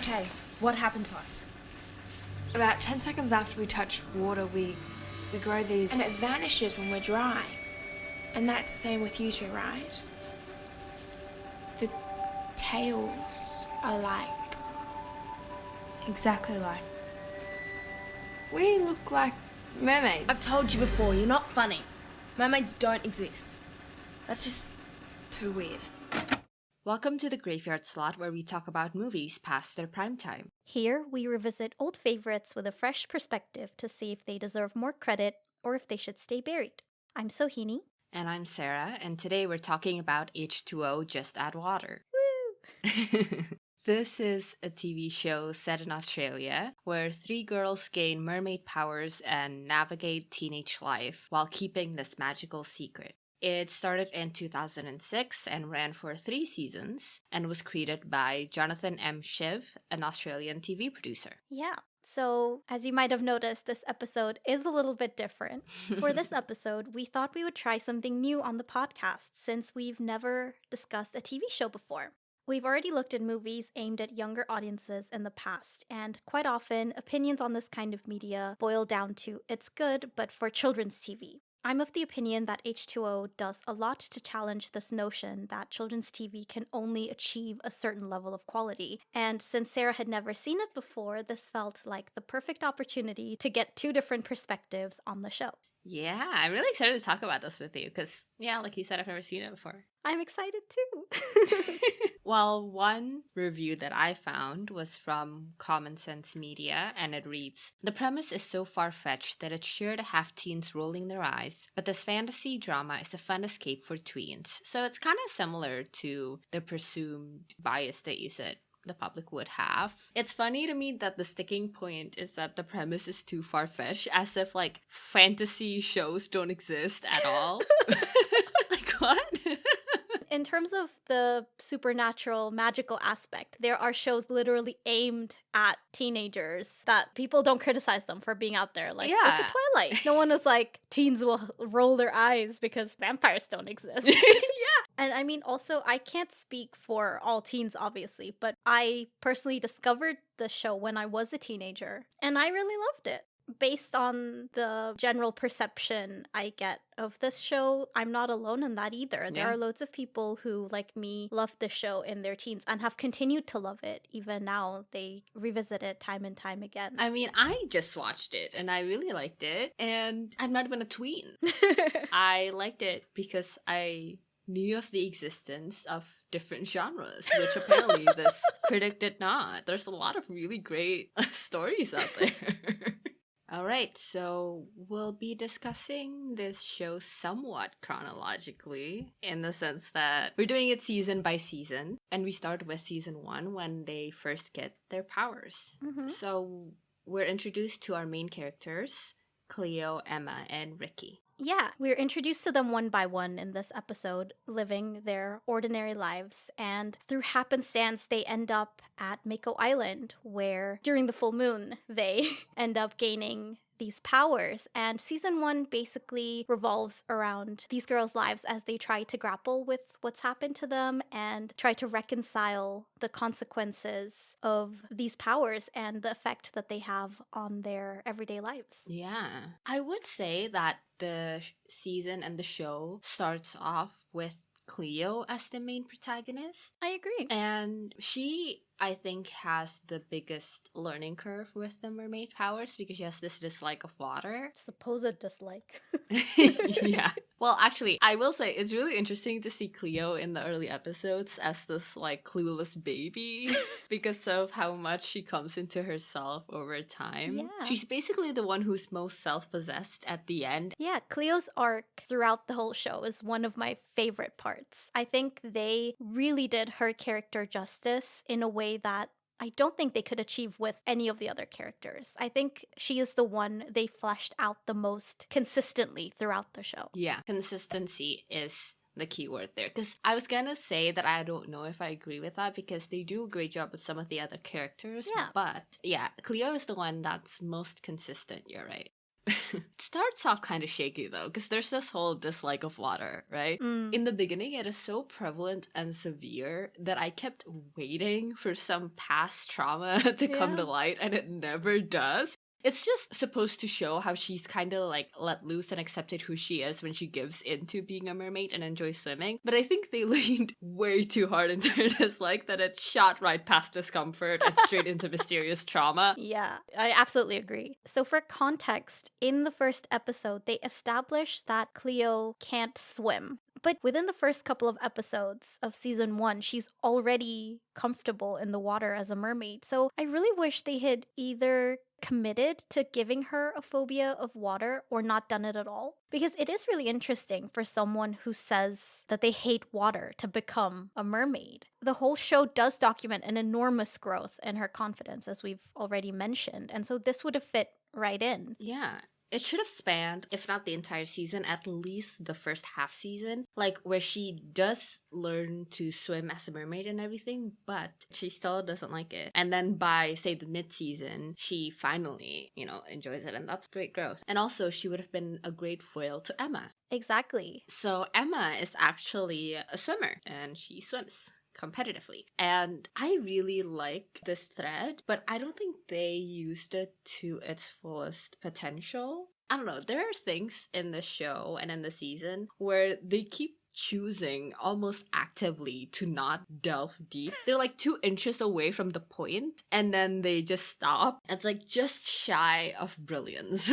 Okay, what happened to us? About 10 seconds after we touch water, we grow these... And it vanishes when we're dry. And that's the same with you two, right? The tails are like... Exactly like. We look like mermaids. I've told you before, you're not funny. Mermaids don't exist. That's just too weird. Welcome to the Graveyard Slot, where we talk about movies past their prime time. Here, we revisit old favorites with a fresh perspective to see if they deserve more credit or if they should stay buried. I'm Sohini. And I'm Sarah, and today we're talking about H2O, Just Add Water. Woo! This is a TV show set in Australia where three girls gain mermaid powers and navigate teenage life while keeping this magical secret. It started in 2006 and ran for 3 seasons and was created by Jonathan M. Shiv, an Australian TV producer. Yeah. So, as you might have noticed, this episode is a little bit different. For this episode, we thought we would try something new on the podcast since we've never discussed a TV show before. We've already looked at movies aimed at younger audiences in the past, and quite often, opinions on this kind of media boil down to it's good, but for children's TV. I'm of the opinion that H2O does a lot to challenge this notion that children's TV can only achieve a certain level of quality. And since Sarah had never seen it before, this felt like the perfect opportunity to get 2 different perspectives on the show. Yeah, I'm really excited to talk about this with you because, yeah, like you said, I've never seen it before. I'm excited too. Well, one review that I found was from Common Sense Media, and it reads, "The premise is so far-fetched that it's sure to have teens rolling their eyes, but this fantasy drama is a fun escape for tweens." So it's kind of similar to the presumed bias that you said the public would have. It's funny to me that the sticking point is that the premise is too far-fetched, as if like fantasy shows don't exist at all. Like what? In terms of the supernatural, magical aspect, there are shows literally aimed at teenagers that people don't criticize them for being out there. Like, look at Twilight. No one is like, teens will roll their eyes because vampires don't exist. Yeah. And I mean, also, I can't speak for all teens, obviously, but I personally discovered the show when I was a teenager, and I really loved it. Based on the general perception I get of this show, I'm not alone in that either. There are loads of people who, like me, loved the show in their teens and have continued to love it. Even now, they revisit it time and time again. I mean, I just watched it and I really liked it, and I'm not even a tween. I liked it because I knew of the existence of different genres, which apparently this critic did not. There's a lot of really great stories out there. Alright, so we'll be discussing this show somewhat chronologically, in the sense that we're doing it season by season, and we start with season 1 when they first get their powers. Mm-hmm. So we're introduced to our main characters, Cleo, Emma, and Ricky. Yeah, we're introduced to them one by one in this episode, living their ordinary lives, and through happenstance, they end up at Mako Island, where during the full moon, they end up gaining these powers. And season 1 basically revolves around these girls' lives as they try to grapple with what's happened to them and try to reconcile the consequences of these powers and the effect that they have on their everyday lives. Yeah. I would say that the season and the show starts off with Cleo as the main protagonist. I agree. And she, I think, has the biggest learning curve with the mermaid powers because she has this dislike of water. Supposed dislike. Yeah. Well, actually, I will say it's really interesting to see Cleo in the early episodes as this, like, clueless baby because of how much she comes into herself over time. Yeah. She's basically the one who's most self-possessed at the end. Yeah, Cleo's arc throughout the whole show is one of my favorite parts. I think they really did her character justice in a way that I don't think they could achieve with any of the other characters. I think she is the one they fleshed out the most consistently throughout the show. Yeah, consistency is the key word there. Because I was gonna say that I don't know if I agree with that because they do a great job with some of the other characters. Yeah. But yeah, Cleo is the one that's most consistent, you're right. It starts off kind of shaky though, because there's this whole dislike of water, right? Mm. In the beginning, it is so prevalent and severe that I kept waiting for some past trauma to come Yeah. to light, and it never does. It's just supposed to show how she's kind of like let loose and accepted who she is when she gives into being a mermaid and enjoys swimming. But I think they leaned way too hard into her dislike that it shot right past discomfort and straight into mysterious trauma. Yeah, I absolutely agree. So, for context, in the first episode, they established that Cleo can't swim. But within the first couple of episodes of season 1, she's already comfortable in the water as a mermaid. So, I really wish they had either committed to giving her a phobia of water or not done it at all. Because it is really interesting for someone who says that they hate water to become a mermaid. The whole show does document an enormous growth in her confidence, as we've already mentioned. And so this would have fit right in. Yeah. It should have spanned, if not the entire season, at least the first half season. Like, where she does learn to swim as a mermaid and everything, but she still doesn't like it. And then by, say, the mid-season, she finally, enjoys it. And that's great growth. And also, she would have been a great foil to Emma. Exactly. So Emma is actually a swimmer, and she swims competitively. And I really like this thread, but I don't think they used it to its fullest potential. I don't know, there are things in the show and in the season where they keep choosing almost actively to not delve deep. They're like 2 inches away from the point, and then they just stop. It's like just shy of brilliance.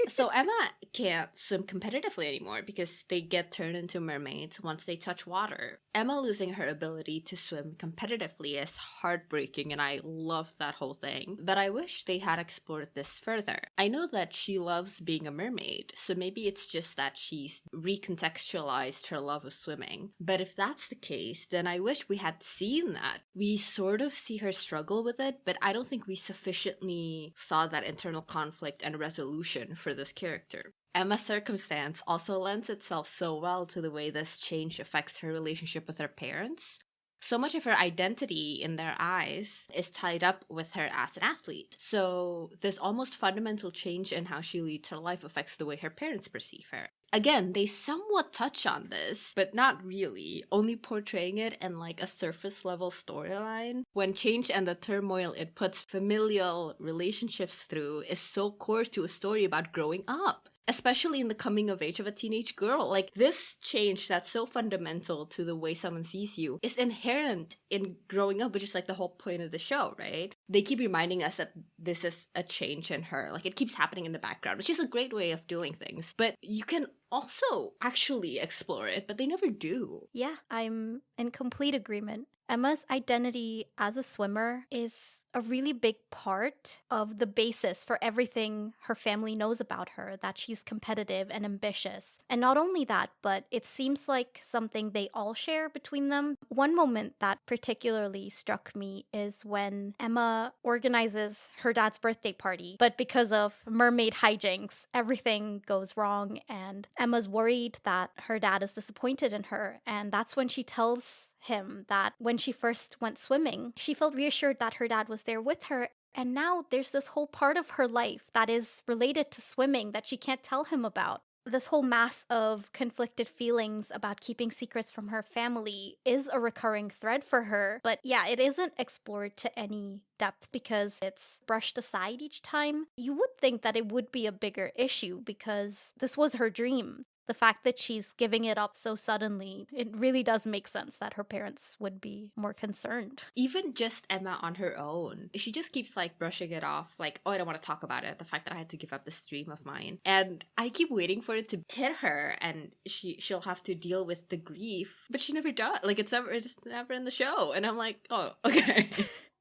So Emma can't swim competitively anymore because they get turned into mermaids once they touch water. Emma losing her ability to swim competitively is heartbreaking, and I love that whole thing. But I wish they had explored this further. I know that she loves being a mermaid, so maybe it's just that she's recontextualized her love of swimming. But if that's the case, then I wish we had seen that. We sort of see her struggle with it, but I don't think we sufficiently saw that internal conflict and resolution for this character. Emma's circumstance also lends itself so well to the way this change affects her relationship with her parents. So much of her identity in their eyes is tied up with her as an athlete. So this almost fundamental change in how she leads her life affects the way her parents perceive her. Again, they somewhat touch on this, but not really, only portraying it in like a surface level storyline, when change and the turmoil it puts familial relationships through is so core to a story about growing up. Especially in the coming of age of a teenage girl. Like, this change that's so fundamental to the way someone sees you is inherent in growing up, which is like the whole point of the show, right? They keep reminding us that this is a change in her. Like, it keeps happening in the background, which is a great way of doing things. But you can also actually explore it, but they never do. Yeah, I'm in complete agreement. Emma's identity as a swimmer is a really big part of the basis for everything her family knows about her, that she's competitive and ambitious. And not only that, but it seems like something they all share between them. One moment that particularly struck me is when Emma organizes her dad's birthday party, but because of mermaid hijinks, everything goes wrong, and Emma's worried that her dad is disappointed in her. And that's when she tells him that when she first went swimming, she felt reassured that her dad was there with her. And now there's this whole part of her life that is related to swimming that she can't tell him about. This whole mass of conflicted feelings about keeping secrets from her family is a recurring thread for her. But yeah, it isn't explored to any depth because it's brushed aside each time. You would think that it would be a bigger issue because this was her dream. The fact that she's giving it up so suddenly, it really does make sense that her parents would be more concerned. Even just Emma on her own, she just keeps like brushing it off, like, oh, I don't want to talk about it, the fact that I had to give up this dream of mine. And I keep waiting for it to hit her and she'll have to deal with the grief, but she never does. Like, it's never in the show. And I'm like, oh, okay.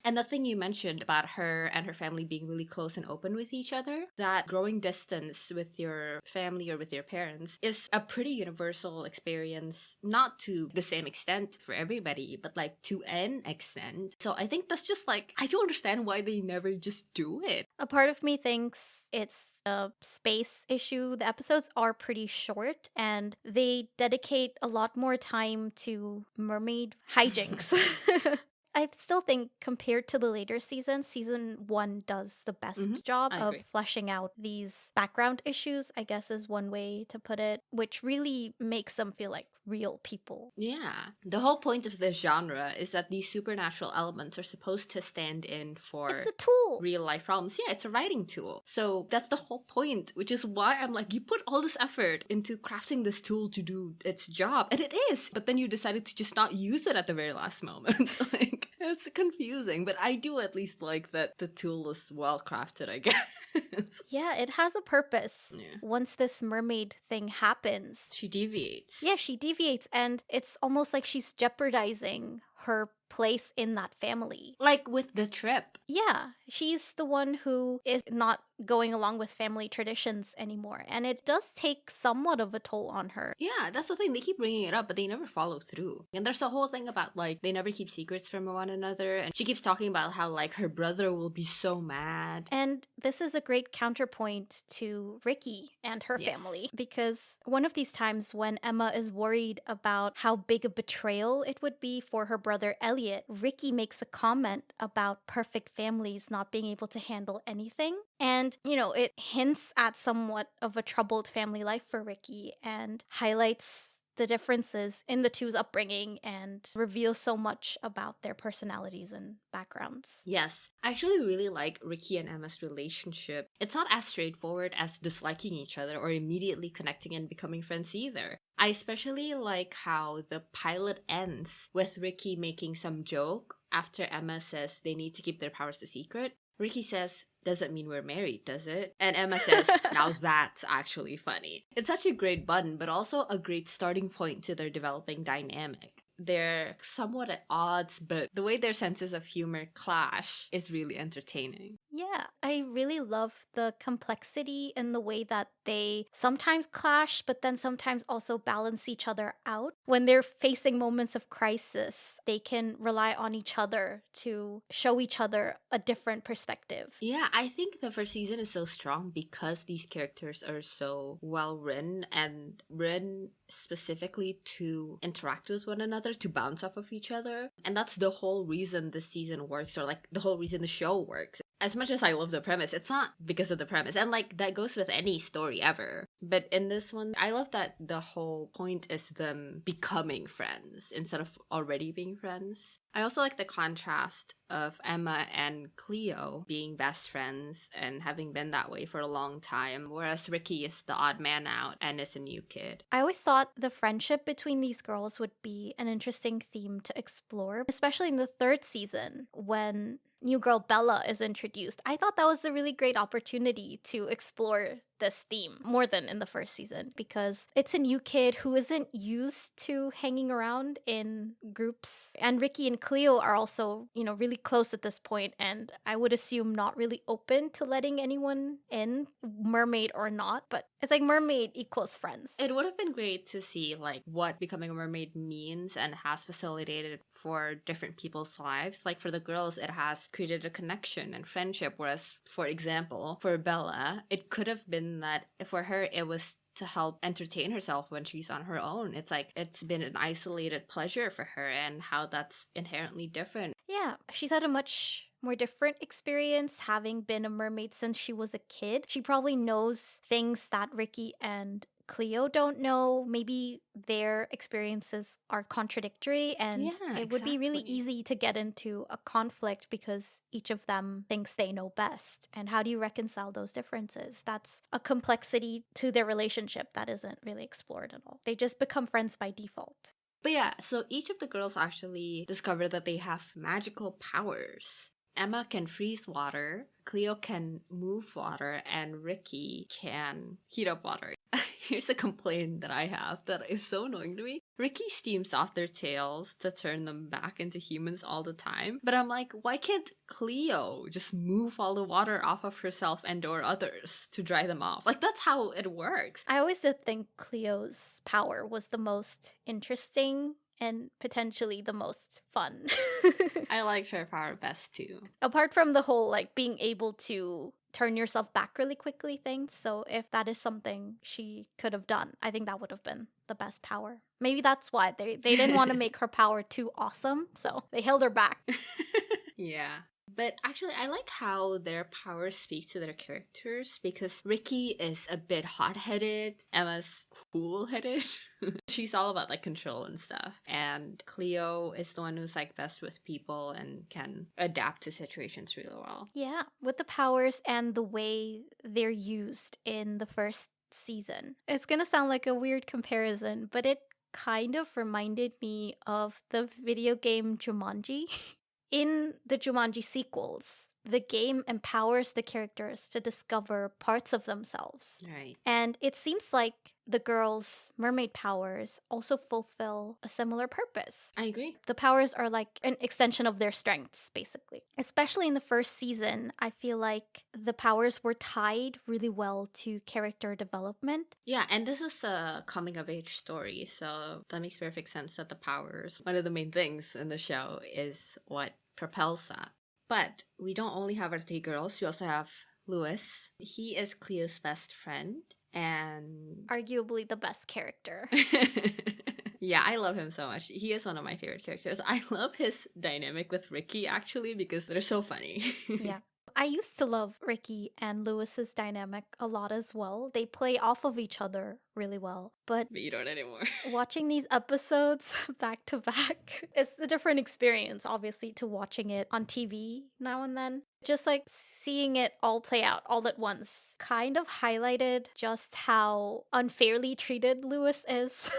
And the thing you mentioned about her and her family being really close and open with each other, that growing distance with your family or with your parents is a pretty universal experience, not to the same extent for everybody, but like to an extent. So I think that's just like, I don't understand why they never just do it. A part of me thinks it's a space issue. The episodes are pretty short and they dedicate a lot more time to mermaid hijinks. I still think compared to the later seasons, season 1 does the best job I of agree. fleshing out these background issues, I guess is one way to put it, which really makes them feel like real people. Yeah. The whole point of this genre is that these supernatural elements are supposed to stand in for It's a tool. real life problems. Yeah, it's a writing tool. So that's the whole point, which is why I'm like, you put all this effort into crafting this tool to do its job, and it is, but then you decided to just not use it at the very last moment. Like, it's confusing, but I do at least like that the tool is well crafted, I guess. Yeah, it has a purpose. Yeah. Once this mermaid thing happens, She deviates. yeah, she deviates, and it's almost like she's jeopardizing her place in that family. Like with the trip. Yeah, she's the one who is not going along with family traditions anymore, and it does take somewhat of a toll on her. Yeah, that's the thing. They keep bringing it up, but they never follow through. And there's the whole thing about, like, they never keep secrets from one another. And she keeps talking about how, like, her brother will be so mad. And this is a great counterpoint to Ricky and her Yes. family, because one of these times when Emma is worried about how big a betrayal it would be for her brother Elliot, Ricky makes a comment about perfect families not being able to handle anything. And, you know, it hints at somewhat of a troubled family life for Ricky and highlights the differences in the two's upbringing and reveals so much about their personalities and backgrounds. Yes, I actually really like Ricky and Emma's relationship. It's not as straightforward as disliking each other or immediately connecting and becoming friends either. I especially like how the pilot ends with Ricky making some joke after Emma says they need to keep their powers a secret. Ricky says, "Doesn't mean we're married, does it?" And Emma says, "Now that's actually funny." It's such a great button, but also a great starting point to their developing dynamic. They're somewhat at odds, but the way their senses of humor clash is really entertaining. Yeah, I really love the complexity in the way that they sometimes clash, but then sometimes also balance each other out. When they're facing moments of crisis, they can rely on each other to show each other a different perspective. Yeah, I think the first season is so strong because these characters are so well written and written specifically to interact with one another, to bounce off of each other. And that's the whole reason this season works, or like the whole reason the show works. As much as I love the premise, it's not because of the premise. And like that goes with any story ever. But in this one, I love that the whole point is them becoming friends instead of already being friends. I also like the contrast of Emma and Cleo being best friends and having been that way for a long time, whereas Ricky is the odd man out and is a new kid. I always thought the friendship between these girls would be an interesting theme to explore, especially in the third season when new girl Bella is introduced. I thought that was a really great opportunity to explore this theme more than in the first season, because it's a new kid who isn't used to hanging around in groups. And Ricky and Cleo are also, you know, really close at this point, and I would assume not really open to letting anyone in, mermaid or not, but it's like mermaid equals friends. It would have been great to see like what becoming a mermaid means and has facilitated for different people's lives. Like for the girls, it has created a connection and friendship, whereas, for example, for Bella, it could have been that for her it was to help entertain herself when she's on her own. It's like it's been an isolated pleasure for her, and how that's inherently different. Yeah, she's had a much more different experience having been a mermaid since she was a kid. She probably knows things that Ricky and Cleo don't know. Maybe their experiences are contradictory, and Yeah, it would be really exactly. easy to get into a conflict because each of them thinks they know best. And how do you reconcile those differences? That's a complexity to their relationship that isn't really explored at all. They just become friends by default. But yeah, so each of the girls actually discover that they have magical powers. Emma can freeze water, Cleo can move water, and Ricky can heat up water. Here's a complaint that I have that is so annoying to me. Ricky steams off their tails to turn them back into humans all the time. But I'm like, why can't Cleo just move all the water off of herself and or others to dry them off? Like, that's how it works. I always did think Cleo's power was the most interesting and potentially the most fun. I liked her power best too. Apart from the whole like being able to turn yourself back really quickly things. So if that is something she could have done, I think that would have been the best power. Maybe that's why they didn't want to make her power too awesome, so they held her back. Yeah. But actually, I like how their powers speak to their characters because Ricky is a bit hot-headed, Emma's cool-headed. She's all about like control and stuff. And Cleo is the one who's like best with people and can adapt to situations really well. Yeah, with the powers and the way they're used in the first season. It's gonna sound like a weird comparison, but it kind of reminded me of the video game Jumanji. In the Jumanji sequels, the game empowers the characters to discover parts of themselves. Right. And it seems like the girls' mermaid powers also fulfill a similar purpose. I agree. The powers are like an extension of their strengths, basically. Especially in the first season, I feel like the powers were tied really well to character development. Yeah, and this is a coming of age story, so that makes perfect sense that the powers, one of the main things in the show, is what propels that. But we don't only have our three girls, we also have Lewis. He is Cleo's best friend, and Arguably the best character. yeah, I love him so much. He is one of my favorite characters. I love his dynamic with Ricky, actually, because they're so funny. Yeah. I used to love Ricky and Lewis's dynamic a lot as well. They play off of each other really well. But But you don't anymore. watching these episodes back to back, it's a different experience, obviously, to watching it on TV now and then. Just like seeing it all play out all at once kind of highlighted just how unfairly treated Lewis is.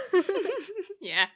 Yeah.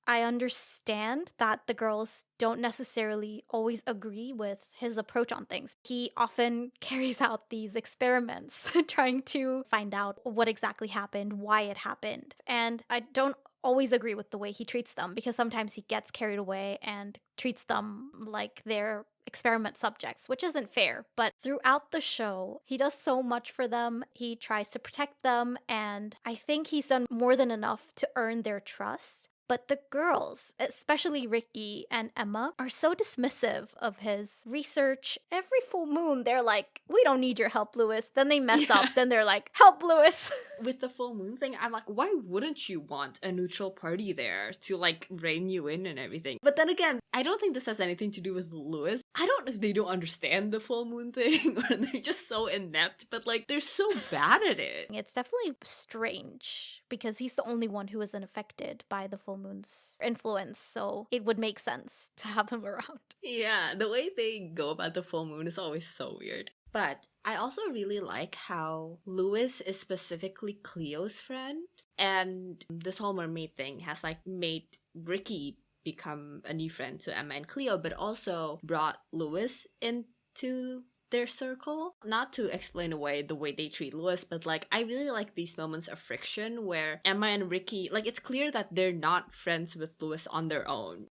I understand that the girls don't necessarily always agree with his approach on things. He often carries out these experiments trying to find out what exactly happened, why it happened. And I don't always agree with the way he treats them because sometimes he gets carried away and treats them like they're experiment subjects, which isn't fair. But throughout the show, he does so much for them. He tries to protect them, and I think he's done more than enough to earn their trust. But the girls, especially Ricky and Emma, are so dismissive of his research. Every full moon, they're like, we don't need your help, Lewis. Then they mess up. Then they're like, help, Lewis. With the full moon thing, I'm like, why wouldn't you want a neutral party there to like rein you in and everything? But then again, I don't think this has anything to do with Lewis. I don't know if they don't understand the full moon thing or they're just so inept, but like they're so bad at it. It's definitely strange because he's the only one who isn't affected by the full moon's influence. So it would make sense to have him around. Yeah, the way they go about the full moon is always so weird. But I also really like how Lewis is specifically Cleo's friend. And this whole mermaid thing has like made Ricky become a new friend to Emma and Cleo, but also brought Lewis into their circle. Not to explain away the way they treat Lewis, but like I really like these moments of friction where Emma and Ricky, like it's clear that they're not friends with Lewis on their own.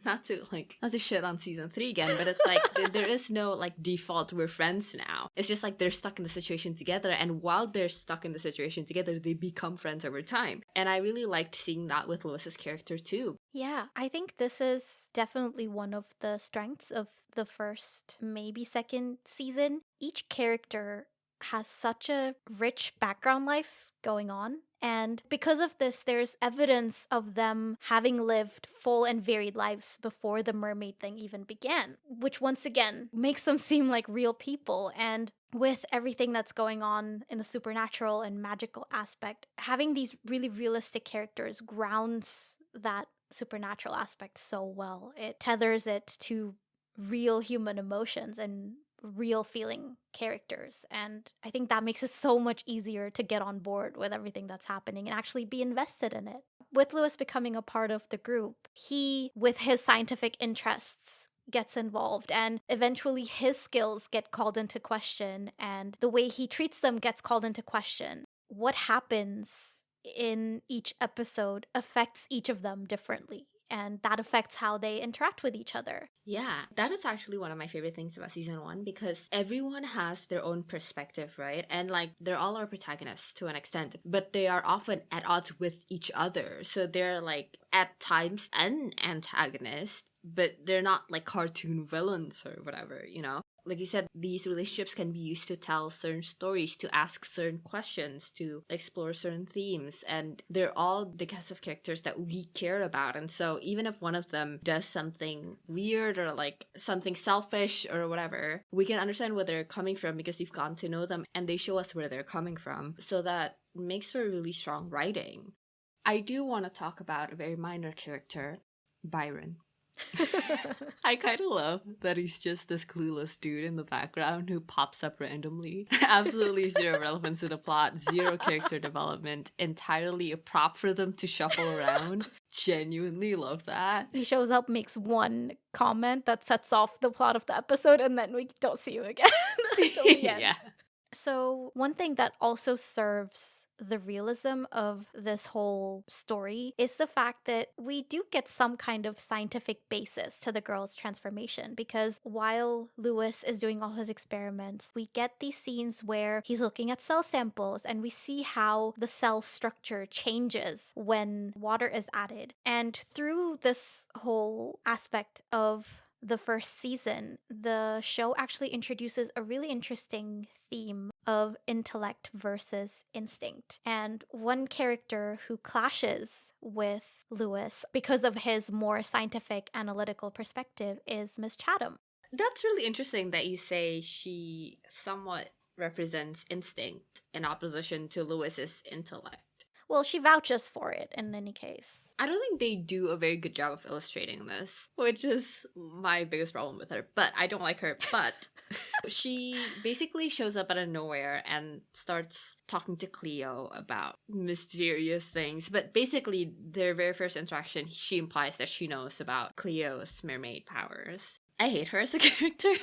not to shit on season 3 again, but it's like there is no like default we're friends now. It's just like they're stuck in the situation together, and while they're stuck in the situation together, they become friends over time. And I really liked seeing that with Lewis's character too. Yeah, I think this is definitely one of the strengths of the first, maybe second season. Each character has such a rich background life going on. And because of this, there's evidence of them having lived full and varied lives before the mermaid thing even began, which once again makes them seem like real people. And with everything that's going on in the supernatural and magical aspect, having these really realistic characters grounds that supernatural aspect so well. It tethers it to real human emotions and real feeling characters, and I think that makes it so much easier to get on board with everything that's happening and actually be invested in it. With Lewis becoming a part of the group, he, with his scientific interests, gets involved, and eventually his skills get called into question, and the way he treats them gets called into question. What happens in each episode affects each of them differently, and that affects how they interact with each other. Yeah, that is actually one of my favorite things about season 1 because everyone has their own perspective, right? And like they're all our protagonists to an extent, but they are often at odds with each other. So they're like at times an antagonist, but they're not like cartoon villains or whatever, you know? like you said, these relationships can be used to tell certain stories, to ask certain questions, to explore certain themes, and they're all the cast of characters that we care about. And so even if one of them does something weird or like something selfish or whatever, we can understand where they're coming from because we've gotten to know them and they show us where they're coming from. So that makes for really strong writing. I do want to talk about a very minor character, Byron. I kind of love that he's just this clueless dude in the background who pops up randomly. Absolutely zero relevance to the plot, zero character development, entirely a prop for them to shuffle around. Genuinely love that. He shows up, makes one comment that sets off the plot of the episode, and then we don't see him again until the end. Yeah. So, one thing that also serves the realism of this whole story is the fact that we do get some kind of scientific basis to the girl's transformation, because while Lewis is doing all his experiments, we get these scenes where he's looking at cell samples and we see how the cell structure changes when water is added. And through this whole aspect of the first season, the show actually introduces a really interesting theme of intellect versus instinct. And one character who clashes with Lewis because of his more scientific, analytical perspective is Miss Chatham. That's really interesting that you say she somewhat represents instinct in opposition to Lewis's intellect. Well, she vouches for it in any case. I don't think they do a very good job of illustrating this, which is my biggest problem with her. But I don't like her. But she basically shows up out of nowhere and starts talking to Cleo about mysterious things. But basically, their very first interaction, she implies that she knows about Cleo's mermaid powers. I hate her as a character.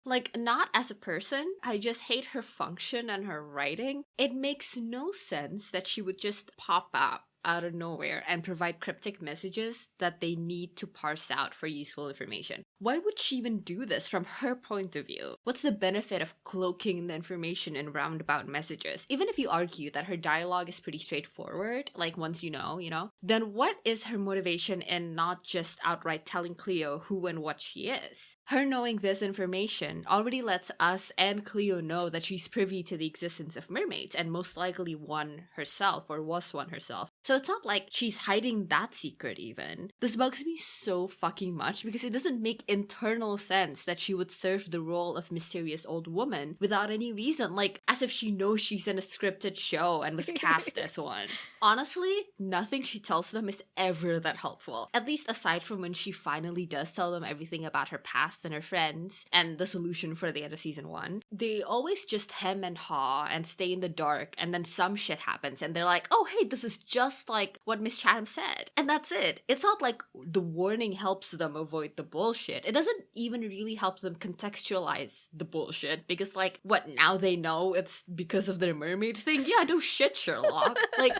Like, not as a person. I just hate her function and her writing. It makes no sense that she would just pop up out of nowhere and provide cryptic messages that they need to parse out for useful information. Why would she even do this from her point of view? What's the benefit of cloaking the information in roundabout messages? Even if you argue that her dialogue is pretty straightforward, like once you know, then what is her motivation in not just outright telling Cleo who and what she is? Her knowing this information already lets us and Cleo know that she's privy to the existence of mermaids, and most likely one herself, or was one herself. So it's not like she's hiding that secret even. This bugs me so fucking much because it doesn't make internal sense that she would serve the role of mysterious old woman without any reason, like as if she knows she's in a scripted show and was cast as one. Honestly, nothing she tells them is ever that helpful. At least aside from when she finally does tell them everything about her past and her friends and the solution for the end of season 1. They always just hem and haw and stay in the dark, and then some shit happens and they're like, oh hey, this is just like what Miss Chatham said. And that's it. It's not like the warning helps them avoid the bullshit. It doesn't even really help them contextualize the bullshit because like, what, now they know it's because of their mermaid thing? Yeah, no shit, Sherlock. Like,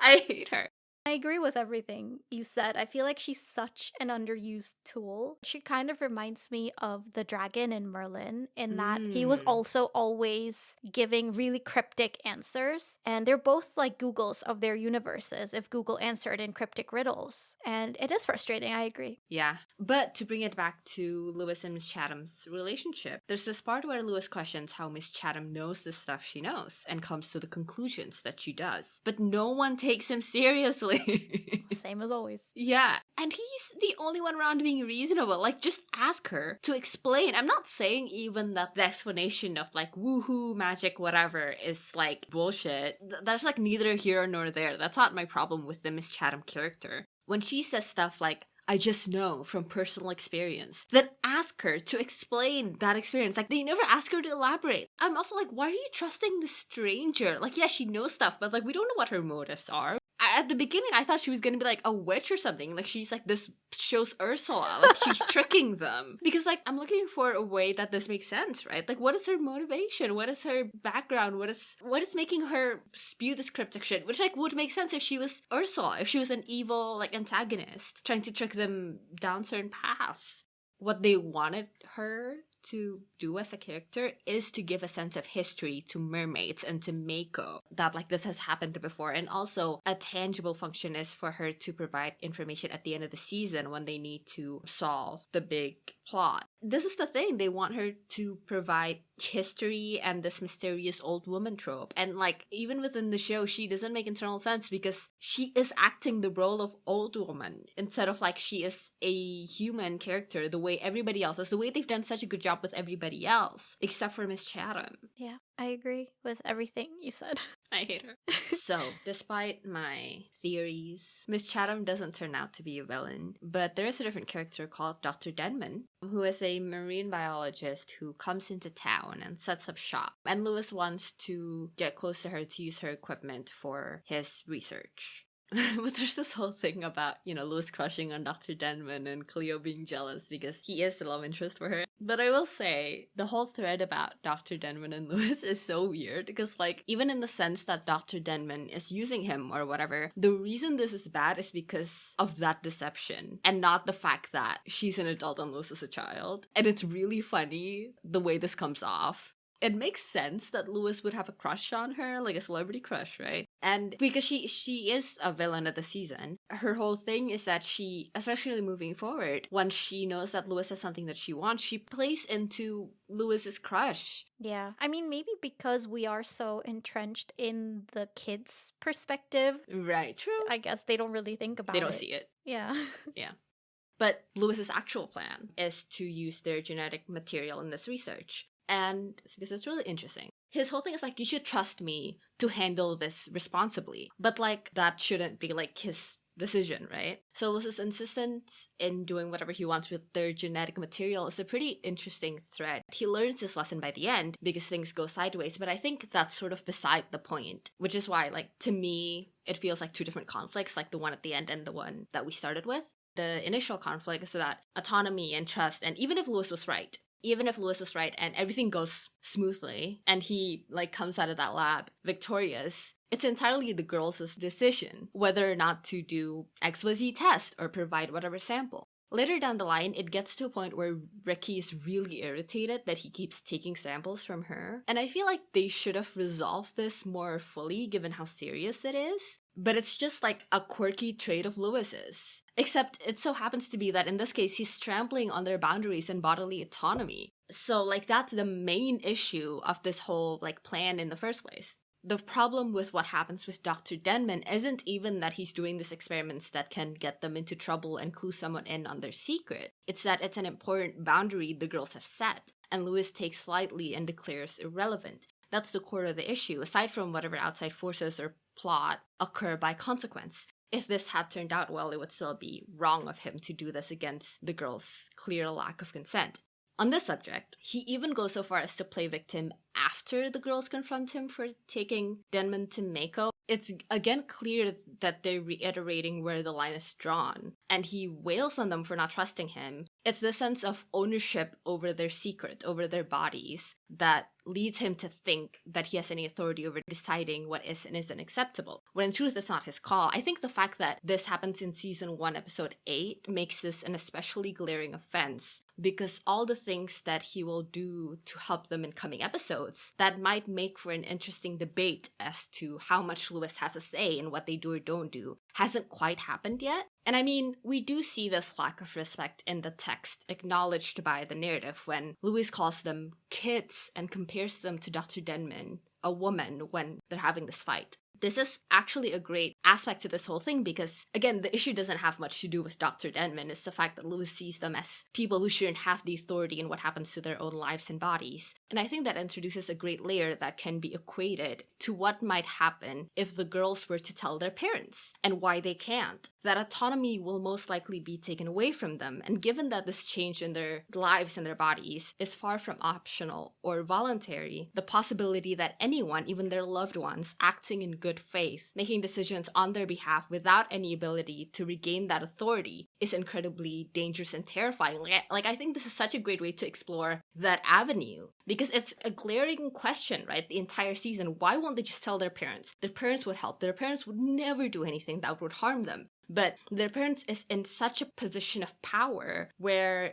I hate her. I agree with everything you said. I feel like she's such an underused tool. She kind of reminds me of the dragon in Merlin in that he was also always giving really cryptic answers. And they're both like Googles of their universes if Google answered in cryptic riddles. And it is frustrating, I agree. Yeah. But to bring it back to Lewis and Miss Chatham's relationship, there's this part where Lewis questions how Miss Chatham knows the stuff she knows and comes to the conclusions that she does. But no one takes him seriously. Same as always. Yeah, and he's the only one around being reasonable. Like, just ask her to explain. I'm not saying even that the explanation of like woohoo, magic, whatever is like bullshit. That's like neither here nor there. That's not my problem with the Miss Chatham character. When she says stuff like, I just know from personal experience, then ask her to explain that experience. Like, they never ask her to elaborate. I'm also like, why are you trusting the stranger? Like, yeah, she knows stuff, but like, we don't know what her motives are. At the beginning, I thought she was gonna be like a witch or something. Like, she's like this show's Ursula. Like, she's tricking them. Because, like, I'm looking for a way that this makes sense, right? Like, what is her motivation? What is her background? What is making her spew this cryptic shit? Which, like, would make sense if she was Ursula. If she was an evil, like, antagonist trying to trick them down certain paths. What they wanted her to do as a character is to give a sense of history to mermaids and to Mako, that like this has happened before, and also a tangible function is for her to provide information at the end of the season when they need to solve the big plot. This is the thing, they want her to provide history and this mysterious old woman trope, and like even within the show she doesn't make internal sense because she is acting the role of old woman instead of like she is a human character the way everybody else is, the way they've done such a good job with everybody else except for Miss Chatham. Yeah, I agree with everything you said. I hate her. So, despite my theories, Miss Chatham doesn't turn out to be a villain, but there is a different character called Dr. Denman, who is a marine biologist who comes into town and sets up shop. And Lewis wants to get close to her to use her equipment for his research. But there's this whole thing about, Lewis crushing on Dr. Denman and Cleo being jealous because he is the love interest for her. But I will say, the whole thread about Dr. Denman and Lewis is so weird because, like, even in the sense that Dr. Denman is using him or whatever, the reason this is bad is because of that deception and not the fact that she's an adult and Lewis is a child. And it's really funny the way this comes off. It makes sense that Lewis would have a crush on her, like a celebrity crush, right? And because she is a villain of the season, her whole thing is that she, especially moving forward, once she knows that Lewis has something that she wants, she plays into Lewis's crush. Yeah, I mean, maybe because we are so entrenched in the kids' perspective. Right, true. I guess they don't really think about it. They don't see it. Yeah. Yeah. But Lewis's actual plan is to use their genetic material in this research. And it's because it's really interesting. His whole thing is like, you should trust me to handle this responsibly. But like, that shouldn't be like his decision, right? So Lewis's insistence in doing whatever he wants with their genetic material is a pretty interesting thread. He learns this lesson by the end because things go sideways, but I think that's sort of beside the point, which is why, like, to me, it feels like two different conflicts, like the one at the end and the one that we started with. The initial conflict is about autonomy and trust, and even if Lewis was right and everything goes smoothly and he like comes out of that lab victorious, it's entirely the girls' decision whether or not to do XYZ test or provide whatever sample. Later down the line, it gets to a point where Ricky is really irritated that he keeps taking samples from her. And I feel like they should have resolved this more fully given how serious it is. But it's just like a quirky trait of Lewis's. Except it so happens to be that in this case, he's trampling on their boundaries and bodily autonomy. So like that's the main issue of this whole like plan in the first place. The problem with what happens with Dr. Denman isn't even that he's doing these experiments that can get them into trouble and clue someone in on their secret. It's that it's an important boundary the girls have set, and Lewis takes lightly and declares irrelevant. That's the core of the issue, aside from whatever outside forces or plot occur by consequence. If this had turned out well, it would still be wrong of him to do this against the girls' clear lack of consent. On this subject, he even goes so far as to play victim after the girls confront him for taking Denman to Mako. It's again clear that they're reiterating where the line is drawn, and he wails on them for not trusting him. It's the sense of ownership over their secret, over their bodies, that leads him to think that he has any authority over deciding what is and isn't acceptable, when in truth it's not his call. I think the fact that this happens in season 1, episode 8 makes this an especially glaring offense, because all the things that he will do to help them in coming episodes, that might make for an interesting debate as to how much Lewis has a say in what they do or don't do, hasn't quite happened yet. And I mean, we do see this lack of respect in the text acknowledged by the narrative when Lewis calls them kids and compares them to Dr. Denman, a woman, when they're having this fight. This is actually a great aspect to this whole thing because, again, the issue doesn't have much to do with Dr. Denman. It's the fact that Lewis sees them as people who shouldn't have the authority in what happens to their own lives and bodies. And I think that introduces a great layer that can be equated to what might happen if the girls were to tell their parents, and why they can't. That autonomy will most likely be taken away from them, and given that this change in their lives and their bodies is far from optional or voluntary, the possibility that anyone, even their loved ones, acting in good faith, making decisions on their behalf without any ability to regain that authority, is incredibly dangerous and terrifying. Like I think this is such a great way to explore that avenue, because it's a glaring question, right? The entire season. Why won't they just tell their parents? Their parents would help. Their parents would never do anything that would harm them. but their parents is in such a position of power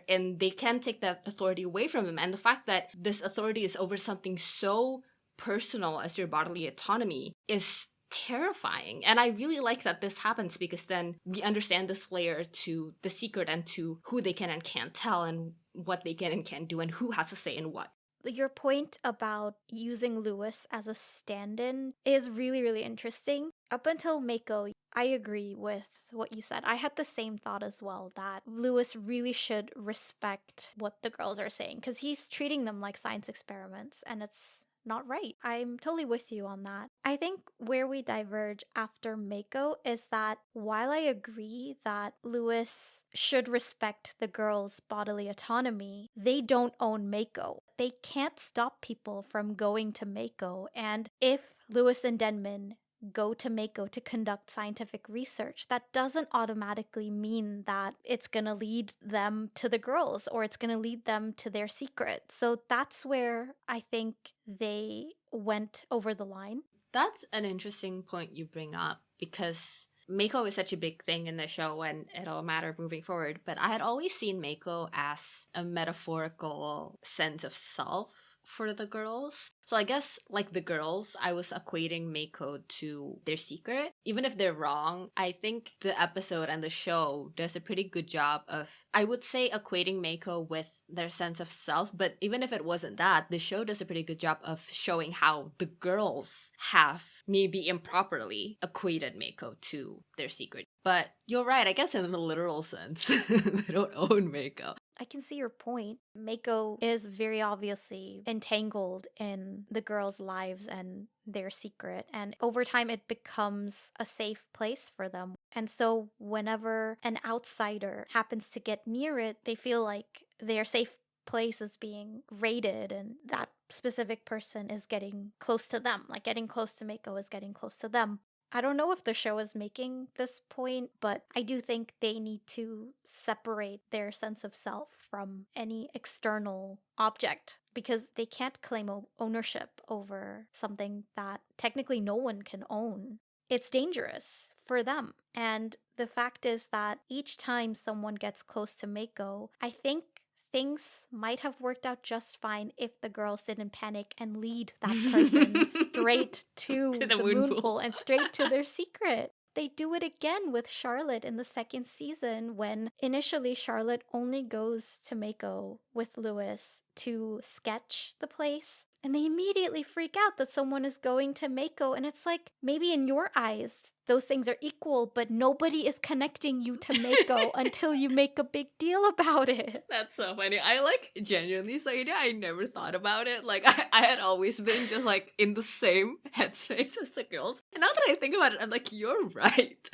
and they can't take that authority away from them. And the fact that this authority is over something so personal as your bodily autonomy is terrifying. And I really like that this happens, because then we understand this layer to the secret and to who they can and can't tell, and what they can and can't do, and who has to say in what. Your point about using Lewis as a stand-in is really, really interesting. Up until Mako, I agree with what you said. I had the same thought as well, that Lewis really should respect what the girls are saying, because he's treating them like science experiments, and it's not right. I'm totally with you on that. I think where we diverge after Mako is that while I agree that Lewis should respect the girls' bodily autonomy, they don't own Mako. They can't stop people from going to Mako. And if Lewis and Denman go to Mako to conduct scientific research, that doesn't automatically mean that it's going to lead them to the girls or it's going to lead them to their secret. So that's where I think they went over the line. That's an interesting point you bring up, because Mako is such a big thing in the show and it'll matter moving forward. But I had always seen Mako as a metaphorical sense of self for the girls. So I guess, like the girls, I was equating Mako to their secret. Even if they're wrong, I think the episode and the show does a pretty good job of, I would say, equating Mako with their sense of self. But even if it wasn't that, the show does a pretty good job of showing how the girls have maybe improperly equated Mako to their secret. But you're right, I guess in the literal sense, they don't own Mako. I can see your point. Mako is very obviously entangled in the girls' lives and their secret, and over time it becomes a safe place for them. And so whenever an outsider happens to get near it, they feel like their safe place is being raided, and that specific person is getting close to them. Like, getting close to Mako is getting close to them. I don't know if the show is making this point, but I do think they need to separate their sense of self from any external object, because they can't claim ownership over something that technically no one can own. It's dangerous for them. And the fact is that each time someone gets close to Mako, I think things might have worked out just fine if the girls didn't panic and lead that person straight to the moon pool and straight to their secret. They do it again with Charlotte in the second season, when initially Charlotte only goes to Mako with Lewis to sketch the place. And they immediately freak out that someone is going to Mako. And it's like, maybe in your eyes, those things are equal, but nobody is connecting you to Mako until you make a big deal about it. That's so funny. I genuinely, Saida, I never thought about it. I had always been just in the same headspace as the girls. And now that I think about it, I'm like, you're right.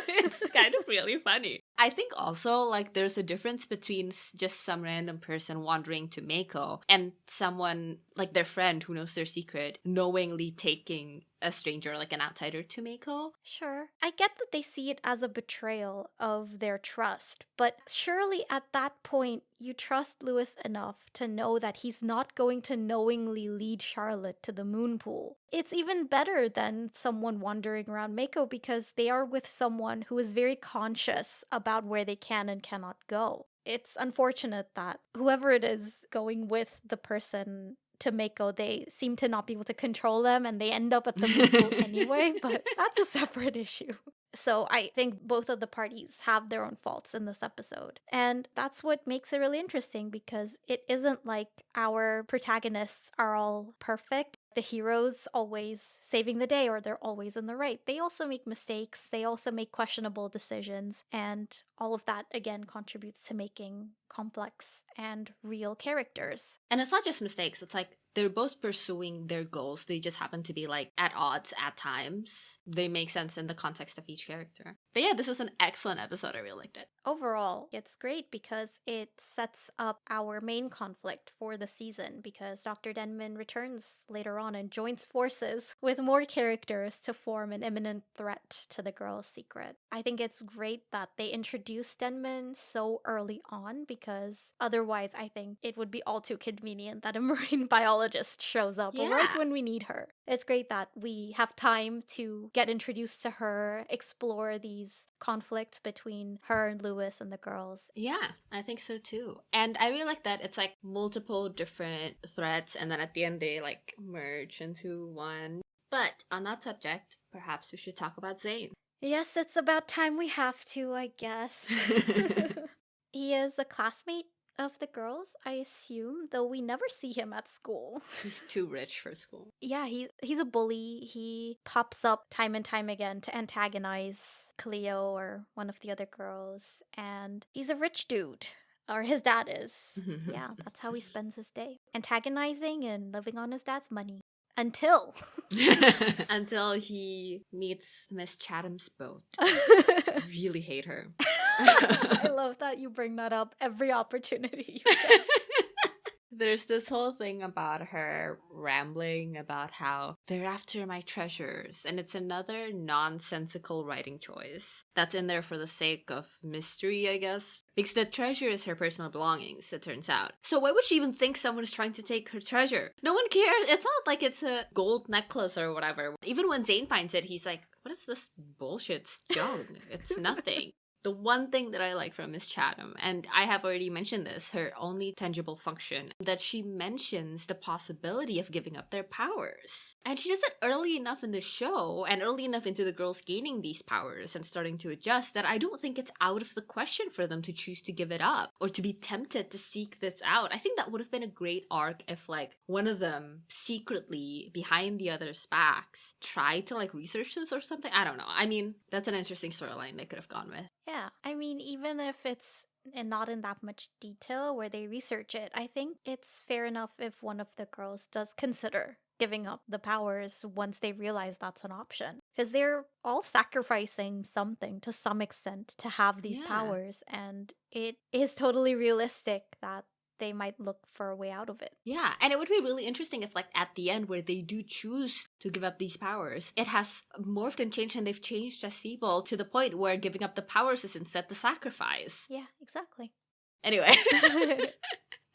It's kind of really funny. I think also, there's a difference between just some random person wandering to Mako and someone, their friend who knows their secret, knowingly taking a stranger, an outsider, to Mako. Sure. I get that they see it as a betrayal of their trust, but surely at that point, you trust Lewis enough to know that he's not going to knowingly lead Charlotte to the moon pool. It's even better than someone wandering around Mako, because they are with someone who is very conscious about where they can and cannot go. It's unfortunate that whoever it is going with the person to Mako, they seem to not be able to control them and they end up at the moon pool anyway, but that's a separate issue. So I think both of the parties have their own faults in this episode. And that's what makes it really interesting, because it isn't like our protagonists are all perfect. The heroes always saving the day, or they're always in the right. They also make mistakes. They also make questionable decisions. And all of that, again, contributes to making complex and real characters. And it's not just mistakes. It's they're both pursuing their goals. They just happen to be at odds at times. They make sense in the context of each character. But yeah, this is an excellent episode. I really liked it. Overall, it's great because it sets up our main conflict for the season, because Dr. Denman returns later on and joins forces with more characters to form an imminent threat to the girls' secret. I think it's great that they introduced Denman so early on, because because otherwise I think it would be all too convenient that a marine biologist shows up Yeah. right when we need her. It's great that we have time to get introduced to her, explore these conflicts between her and Lewis and the girls. Yeah, I think so too. And I really like that it's like multiple different threads, and then at the end they like merge into one. But on that subject, perhaps we should talk about Zane. Yes, it's about time we have to, I guess. He is a classmate of the girls, I assume, though we never see him at school. He's too rich for school. Yeah, he's a bully. He pops up time and time again to antagonize Cleo or one of the other girls, and he's a rich dude. Or his dad is. Yeah, that's how he spends his day. Antagonizing and living on his dad's money. Until he meets Miss Chatham's boat. Really hate her. I love that you bring that up every opportunity you get. There's this whole thing about her rambling about how they're after my treasures, and it's another nonsensical writing choice that's in there for the sake of mystery, I guess. Because the treasure is her personal belongings, it turns out. So why would she even think someone is trying to take her treasure? No one cares. It's not like it's a gold necklace or whatever. Even when Zane finds it, he's like, what is this bullshit? It's junk. It's nothing. The one thing that I like from Miss Chatham, and I have already mentioned this, her only tangible function, that she mentions the possibility of giving up their powers. And she does it early enough in the show, and early enough into the girls gaining these powers and starting to adjust, that I don't think it's out of the question for them to choose to give it up, or to be tempted to seek this out. I think that would have been a great arc if, like, one of them secretly, behind the other's backs, tried to, like, research this or something. I don't know. I mean, that's an interesting storyline they could have gone with. Yeah, I mean, even if it's not in that much detail where they research it, I think it's fair enough if one of the girls does consider giving up the powers once they realize that's an option. Because they're all sacrificing something to some extent to have these powers, and it is totally realistic that they might look for a way out of it. Yeah, and it would be really interesting if, like, at the end where they do choose to give up these powers, it has morphed and changed, and they've changed as people to the point where giving up the powers is instead the sacrifice. Yeah, exactly. Anyway.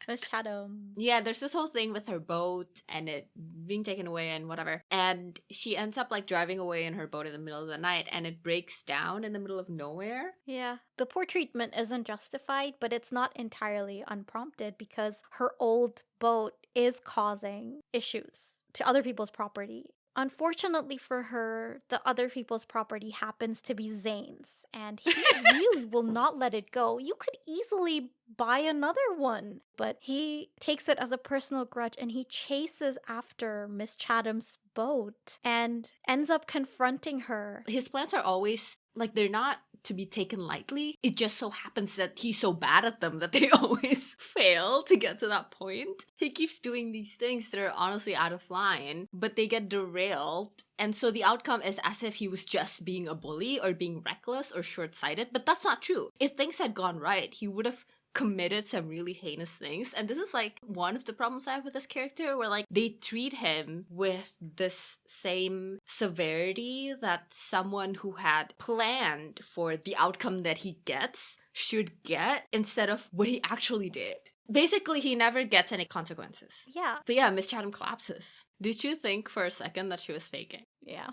Miss Chatham. Yeah, there's this whole thing with her boat and it being taken away and whatever. And she ends up, like, driving away in her boat in the middle of the night, and it breaks down in the middle of nowhere. Yeah. The poor treatment isn't justified, but it's not entirely unprompted because her old boat is causing issues to other people's property. Unfortunately for her, the other people's property happens to be Zane's, and he really will not let it go. You could easily buy another one, but he takes it as a personal grudge, and he chases after Miss Chatham's boat and ends up confronting her. His plans are always, like, they're not to be taken lightly. It just so happens that he's so bad at them that they always fail to get to that point. He keeps doing these things that are honestly out of line, but they get derailed. And so the outcome is as if he was just being a bully or being reckless or short-sighted, but that's not true. If things had gone right, he would have committed some really heinous things. And this is, like, one of the problems I have with this character, where, like, they treat him with this same severity that someone who had planned for the outcome that he gets should get, instead of what he actually did. Basically, he never gets any consequences. Yeah. So yeah, Miss Chatham collapses. Did you think for a second that she was faking? Yeah.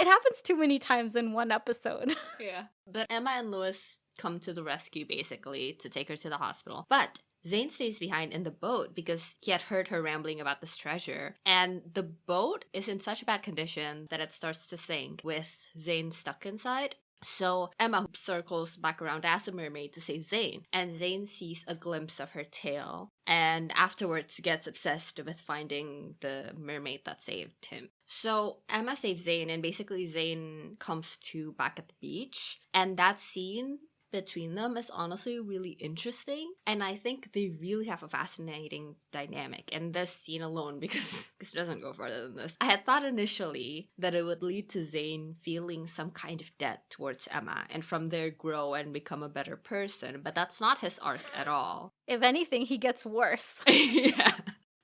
It happens too many times in one episode. Yeah. But Emma and Lewis come to the rescue, basically, to take her to the hospital. But Zane stays behind in the boat because he had heard her rambling about this treasure. And the boat is in such bad condition that it starts to sink, with Zane stuck inside. So Emma circles back around as a mermaid to save Zane, and Zane sees a glimpse of her tail, and afterwards gets obsessed with finding the mermaid that saved him. So Emma saves Zane, and basically Zane comes to back at the beach, and that scene between them is honestly really interesting, and I think they really have a fascinating dynamic in this scene alone, because it doesn't go further than this. I had thought initially that it would lead to Zane feeling some kind of debt towards Emma, and from there grow and become a better person, but that's not his arc at all. If anything, he gets worse. Yeah.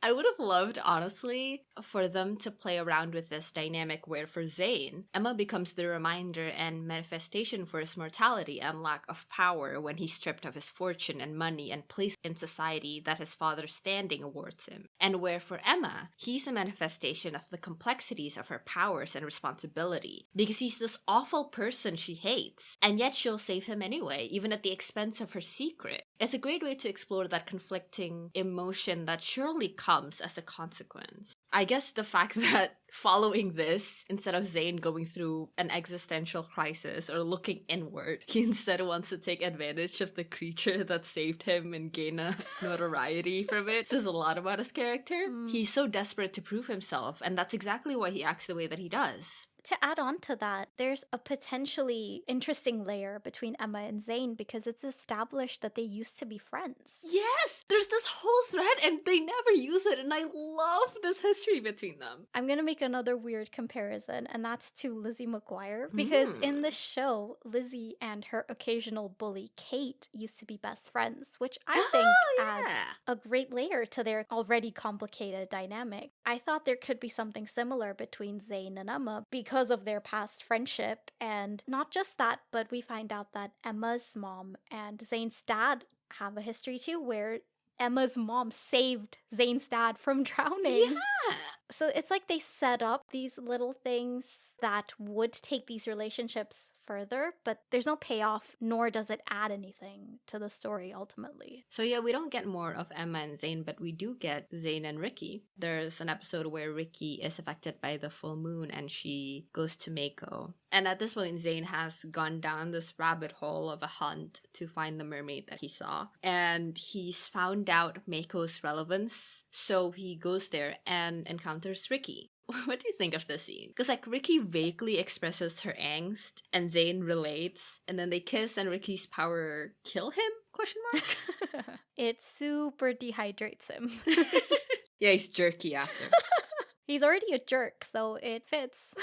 I would have loved, honestly, for them to play around with this dynamic where for Zayn, Emma becomes the reminder and manifestation for his mortality and lack of power when he's stripped of his fortune and money and placed in society that his father's standing awards him. And where for Emma, he's a manifestation of the complexities of her powers and responsibility because he's this awful person she hates, and yet she'll save him anyway, even at the expense of her secret. It's a great way to explore that conflicting emotion that surely comes as a consequence. I guess the fact that following this, instead of Zayn going through an existential crisis or looking inward, he instead wants to take advantage of the creature that saved him and gain a notoriety from it, says a lot about his character. He's so desperate to prove himself, and that's exactly why he acts the way that he does. To add on to that, there's a potentially interesting layer between Emma and Zayn because it's established that they used to be friends. Yes! There's this whole thread and they never use it, and I love this history between them. I'm gonna make another weird comparison, and that's to Lizzie McGuire, because in the show, Lizzie and her occasional bully Kate used to be best friends, which I think adds a great layer to their already complicated dynamic. I thought there could be something similar between Zayn and Emma because of their past friendship, and not just that, but we find out that Emma's mom and Zayn's dad have a history too, where Emma's mom saved Zayn's dad from drowning. Yeah! So it's like they set up these little things that would take these relationships further, but there's no payoff, nor does it add anything to the story ultimately. So yeah, we don't get more of Emma and Zayn, but we do get Zayn and Ricky. There's an episode where Ricky is affected by the full moon and she goes to Mako. And at this point, Zayn has gone down this rabbit hole of a hunt to find the mermaid that he saw. And he's found out Mako's relevance, so he goes there and encounters Ricky. What do you think of this scene? Because like Ricky vaguely expresses her angst and Zayn relates, and then they kiss and Ricky's power kill him? Question mark. It super dehydrates him. Yeah, he's jerky after. He's already a jerk, so it fits.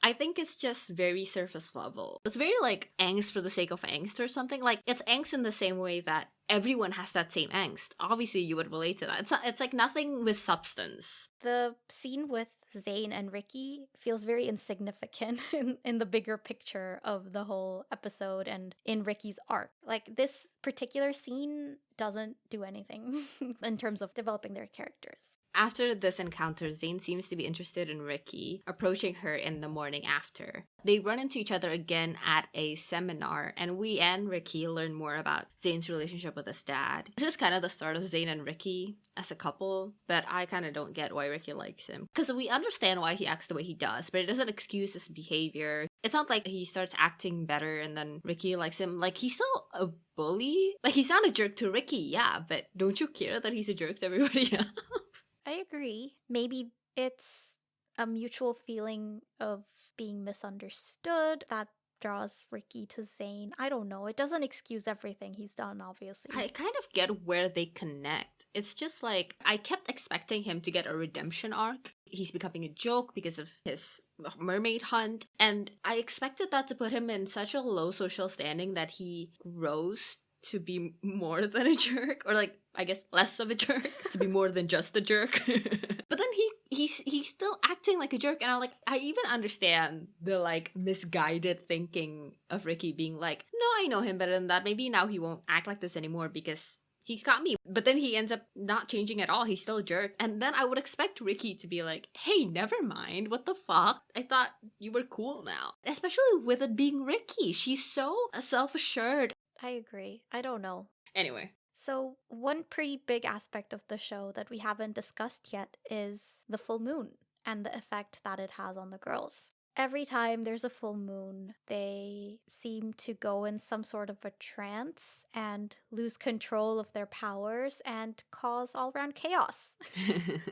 I think it's just very surface level. It's very like angst for the sake of angst or something. Like it's angst in the same way that everyone has that same angst. Obviously, you would relate to that. It's like nothing with substance. The scene with Zayn and Ricky feels very insignificant in the bigger picture of the whole episode and in Ricky's arc. Like, this particular scene doesn't do anything in terms of developing their characters. After this encounter, Zayn seems to be interested in Ricky, approaching her in the morning after. They run into each other again at a seminar, and we and Ricky learn more about Zayn's relationship with his dad. This is kind of the start of Zayn and Ricky as a couple, but I kind of don't get why Ricky likes him. Because we understand why he acts the way he does, but it doesn't excuse his behavior. It's not like he starts acting better and then Ricky likes him. Like, he's still a bully. Like, he's not a jerk to Ricky, yeah, but don't you care that he's a jerk to everybody else? I agree. Maybe it's a mutual feeling of being misunderstood that draws Ricky to Zayn. I don't know. It doesn't excuse everything he's done, obviously. I kind of get where they connect. It's just like, I kept expecting him to get a redemption arc. He's becoming a joke because of his mermaid hunt. And I expected that to put him in such a low social standing that he grows to be more than a jerk, or like, I guess less of a jerk, to be more than just a jerk. But then he's still acting like a jerk, and I even understand the like misguided thinking of Ricky being like, no, I know him better than that. Maybe now he won't act like this anymore because he's got me. But then he ends up not changing at all. He's still a jerk. And then I would expect Ricky to be like, hey, never mind. What the fuck? I thought you were cool now. Especially with it being Ricky. She's so self-assured. I agree. I don't know. Anyway. So, one pretty big aspect of the show that we haven't discussed yet is the full moon and the effect that it has on the girls. Every time there's a full moon, they seem to go in some sort of a trance and lose control of their powers and cause all-around chaos.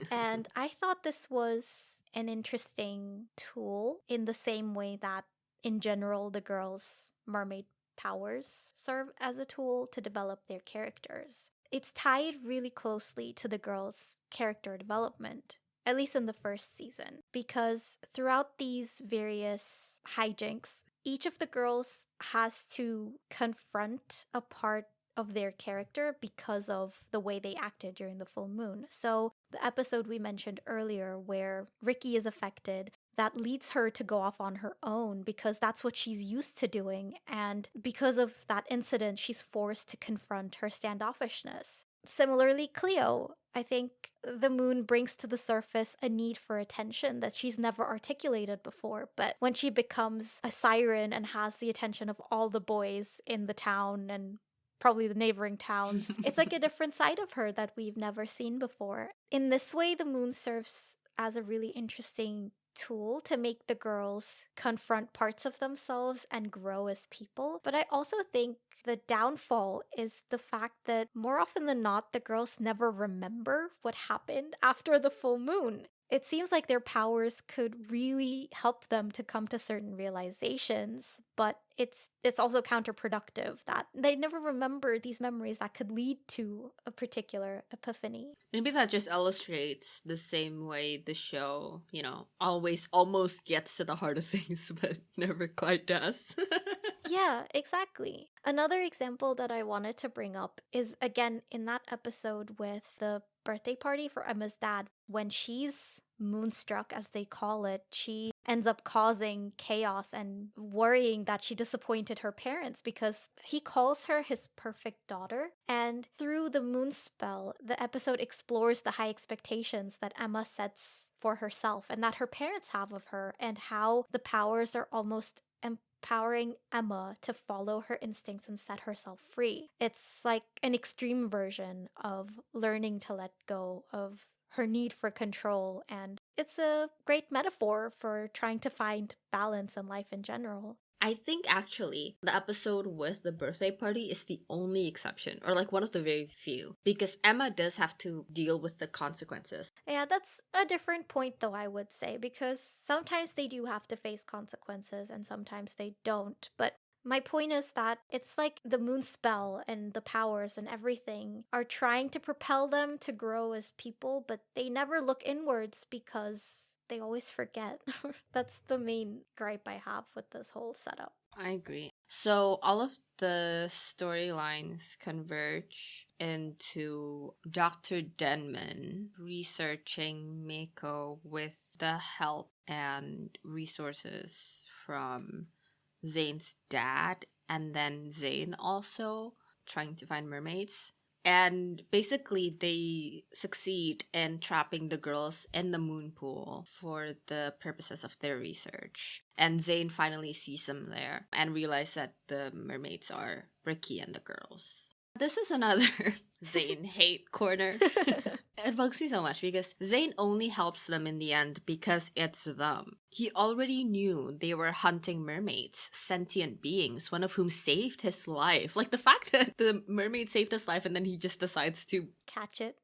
And I thought this was an interesting tool in the same way that, in general, the girls' mermaid powers serve as a tool to develop their characters. It's tied really closely to the girls' character development, at least in the first season, because throughout these various hijinks, each of the girls has to confront a part of their character because of the way they acted during the full moon. So the episode we mentioned earlier where Ricky is affected, that leads her to go off on her own because that's what she's used to doing. And because of that incident, she's forced to confront her standoffishness. Similarly, Cleo, I think the moon brings to the surface a need for attention that she's never articulated before. But when she becomes a siren and has the attention of all the boys in the town and probably the neighboring towns, it's like a different side of her that we've never seen before. In this way, the moon serves as a really interesting tool to make the girls confront parts of themselves and grow as people. But I also think the downfall is the fact that more often than not, the girls never remember what happened after the full moon. It seems like their powers could really help them to come to certain realizations, but it's also counterproductive that they never remember these memories that could lead to a particular epiphany. Maybe that just illustrates the same way the show, always almost gets to the heart of things, but never quite does. Yeah, exactly. Another example that I wanted to bring up is, again, in that episode with the birthday party for Emma's dad. When she's moonstruck, as they call it, she ends up causing chaos and worrying that she disappointed her parents because he calls her his perfect daughter. And through the moon spell, the episode explores the high expectations that Emma sets for herself and that her parents have of her, and how the powers are almost empowering Emma to follow her instincts and set herself free. It's like an extreme version of learning to let go of her need for control, and it's a great metaphor for trying to find balance in life in general. I think actually the episode with the birthday party is the only exception, or like one of the very few, because Emma does have to deal with the consequences. Yeah, that's a different point though, I would say, because sometimes they do have to face consequences and sometimes they don't. But my point is that it's like the moon spell and the powers and everything are trying to propel them to grow as people, but they never look inwards because they always forget. That's the main gripe I have with this whole setup. I agree. So all of the storylines converge into Dr. Denman researching Mako with the help and resources from Zane's dad, and then Zane also trying to find mermaids. And basically, they succeed in trapping the girls in the moon pool for the purposes of their research. And Zane finally sees them there and realizes that the mermaids are Ricky and the girls. This is another Zane hate corner. It bugs me so much because Zane only helps them in the end because it's them. He already knew they were hunting mermaids, sentient beings, one of whom saved his life. Like the fact that the mermaid saved his life and then he just decides to catch it.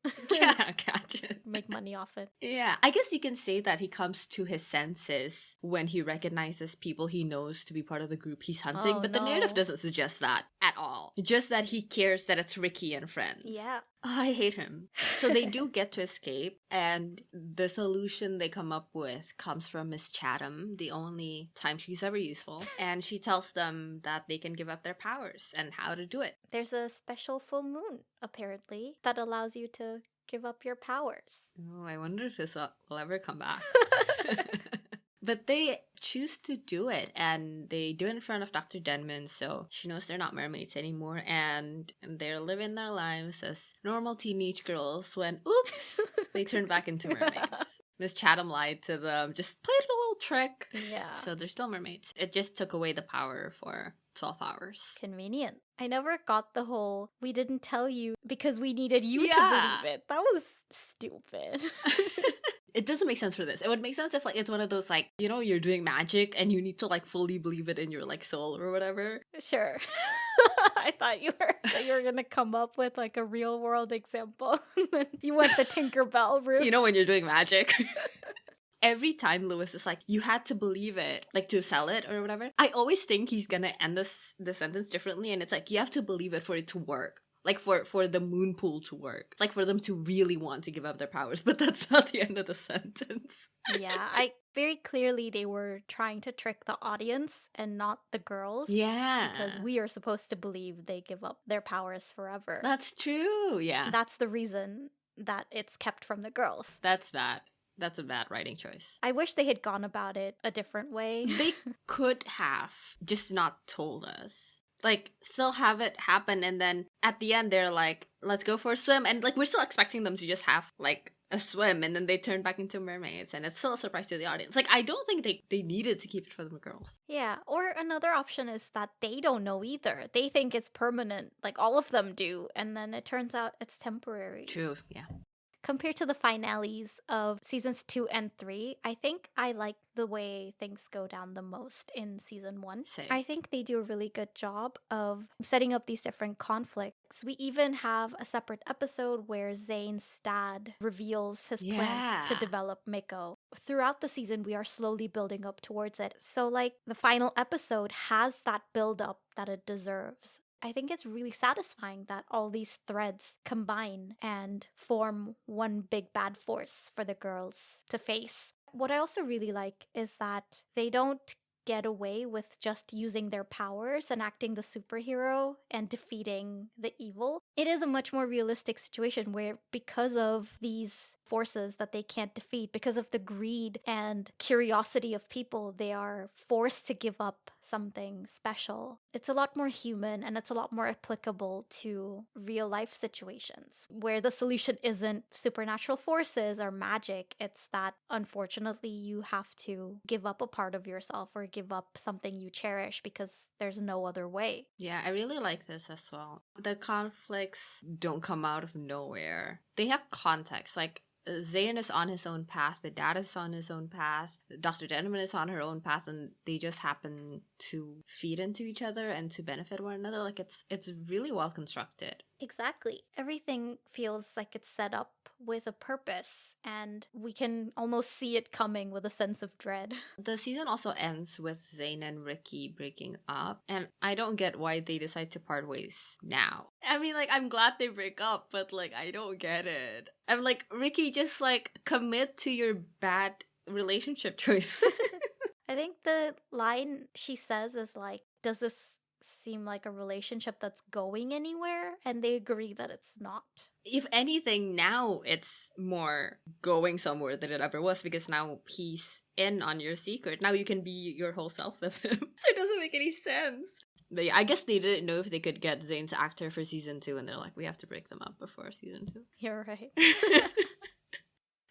catch it. Make money off it. Yeah, I guess you can say that he comes to his senses when he recognizes people he knows to be part of the group he's hunting, but the narrative doesn't suggest that at all. Just that he cares that it's Ricky and friends. Yeah. Oh, I hate him. So they do get to escape, and the solution they come up with comes from Miss Chatham, the only time she's ever useful. And she tells them that they can give up their powers and how to do it. There's a special full moon, apparently, that allows you to give up your powers. Oh, I wonder if this will ever come back. But they choose to do it, and they do it in front of Dr. Denman, so she knows they're not mermaids anymore, and they're living their lives as normal teenage girls when, oops, they turn back into mermaids. Miss Chatham lied to them, just played a little trick. Yeah. So they're still mermaids. It just took away the power for 12 hours. Convenient. I never got the whole, we didn't tell you because we needed you to believe it. That was stupid. It doesn't make sense for this. It would make sense if it's one of those you're doing magic and you need to fully believe it in your soul or whatever. Sure. I thought you were gonna come up with a real world example. You went the Tinkerbell route. When you're doing magic. Every time Lewis is you had to believe it, to sell it or whatever, I always think he's gonna end the sentence differently, and it's you have to believe it for it to work. Like for the moon pool to work. Like for them to really want to give up their powers. But that's not the end of the sentence. Yeah, I very clearly they were trying to trick the audience and not the girls. Yeah. Because we are supposed to believe they give up their powers forever. That's true. Yeah. That's the reason that it's kept from the girls. That's bad. That's a bad writing choice. I wish they had gone about it a different way. They could have just not told us. Like, still have it happen, and then at the end they're like, let's go for a swim. And like, we're still expecting them to just have like a swim, and then they turn back into mermaids, and it's still a surprise to the audience. Like, I don't think they needed to keep it for the girls. Yeah, or another option is that they don't know either. They think it's permanent, like all of them do, and then it turns out it's temporary. True, yeah. Compared to the finales of seasons 2 and 3, I think I like the way things go down the most in season 1. Same. I think they do a really good job of setting up these different conflicts. We even have a separate episode where Zane's dad reveals his plans to develop Miko. Throughout the season, we are slowly building up towards it. So, like, the final episode has that build up that it deserves. I think it's really satisfying that all these threads combine and form one big bad force for the girls to face. What I also really like is that they don't get away with just using their powers and acting the superhero and defeating the evil. It is a much more realistic situation where, because of these forces that they can't defeat, because of the greed and curiosity of people, they are forced to give up something special. It's a lot more human, and it's a lot more applicable to real life situations where the solution isn't supernatural forces or magic. It's that, unfortunately, you have to give up a part of yourself or give up something you cherish because there's no other way. Yeah, I really like this as well. The conflicts don't come out of nowhere. They have context. Like, Zayn is on his own path, the dad is on his own path, Dr. Gentleman is on her own path, and they just happen to feed into each other and to benefit one another. Like, it's really well constructed. Exactly. Everything feels like it's set up with a purpose, and we can almost see it coming with a sense of dread. The season also ends with Zayn and Ricky breaking up, and I don't get why they decide to part ways now. I mean, like, I'm glad they break up, but like, I don't get it. I'm like, Ricky, just like commit to your bad relationship choice. I think the line she says is like, does this seem like a relationship that's going anywhere? And they agree that it's not. If anything, now it's more going somewhere than it ever was, because now he's in on your secret. Now you can be your whole self with him. So it doesn't make any sense. But yeah, I guess they didn't know if they could get Zayn's actor for season 2, and they're like, we have to break them up before season 2. You're right.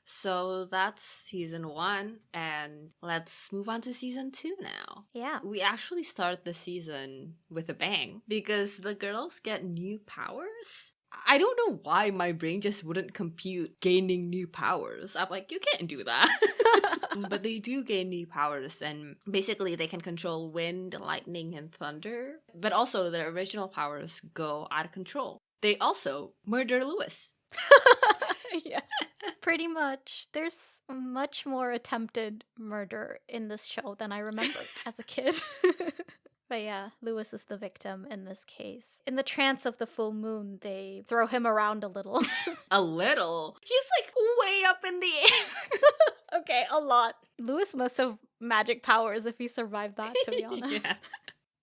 So that's season 1, and let's move on to season 2 now. Yeah. We actually start the season with a bang, because the girls get new powers. I don't know why my brain just wouldn't compute gaining new powers. I'm like, you can't do that. But they do gain new powers, and basically they can control wind, lightning, and thunder. But also their original powers go out of control. They also murder Lewis. Yeah. Pretty much. There's much more attempted murder in this show than I remembered as a kid. But yeah, Lewis is the victim in this case. In the trance of the full moon, they throw him around a little. A little? He's like way up in the air. Okay, a lot. Lewis must have magic powers if he survived that, to be honest. Yeah.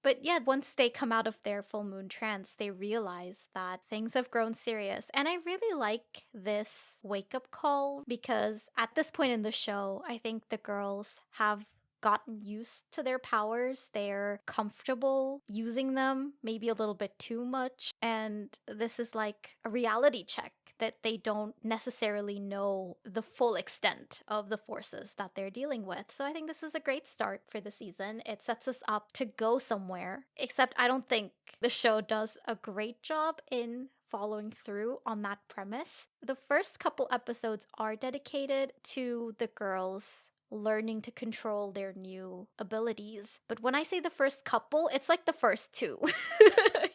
But yeah, once they come out of their full moon trance, they realize that things have grown serious. And I really like this wake-up call, because at this point in the show, I think the girls have gotten used to their powers. They're comfortable using them, maybe a little bit too much. And this is like a reality check that they don't necessarily know the full extent of the forces that they're dealing with. So I think this is a great start for the season. It sets us up to go somewhere, except I don't think the show does a great job in following through on that premise. The first couple episodes are dedicated to the girls learning to control their new abilities. But when I say the first couple, it's like the first 2.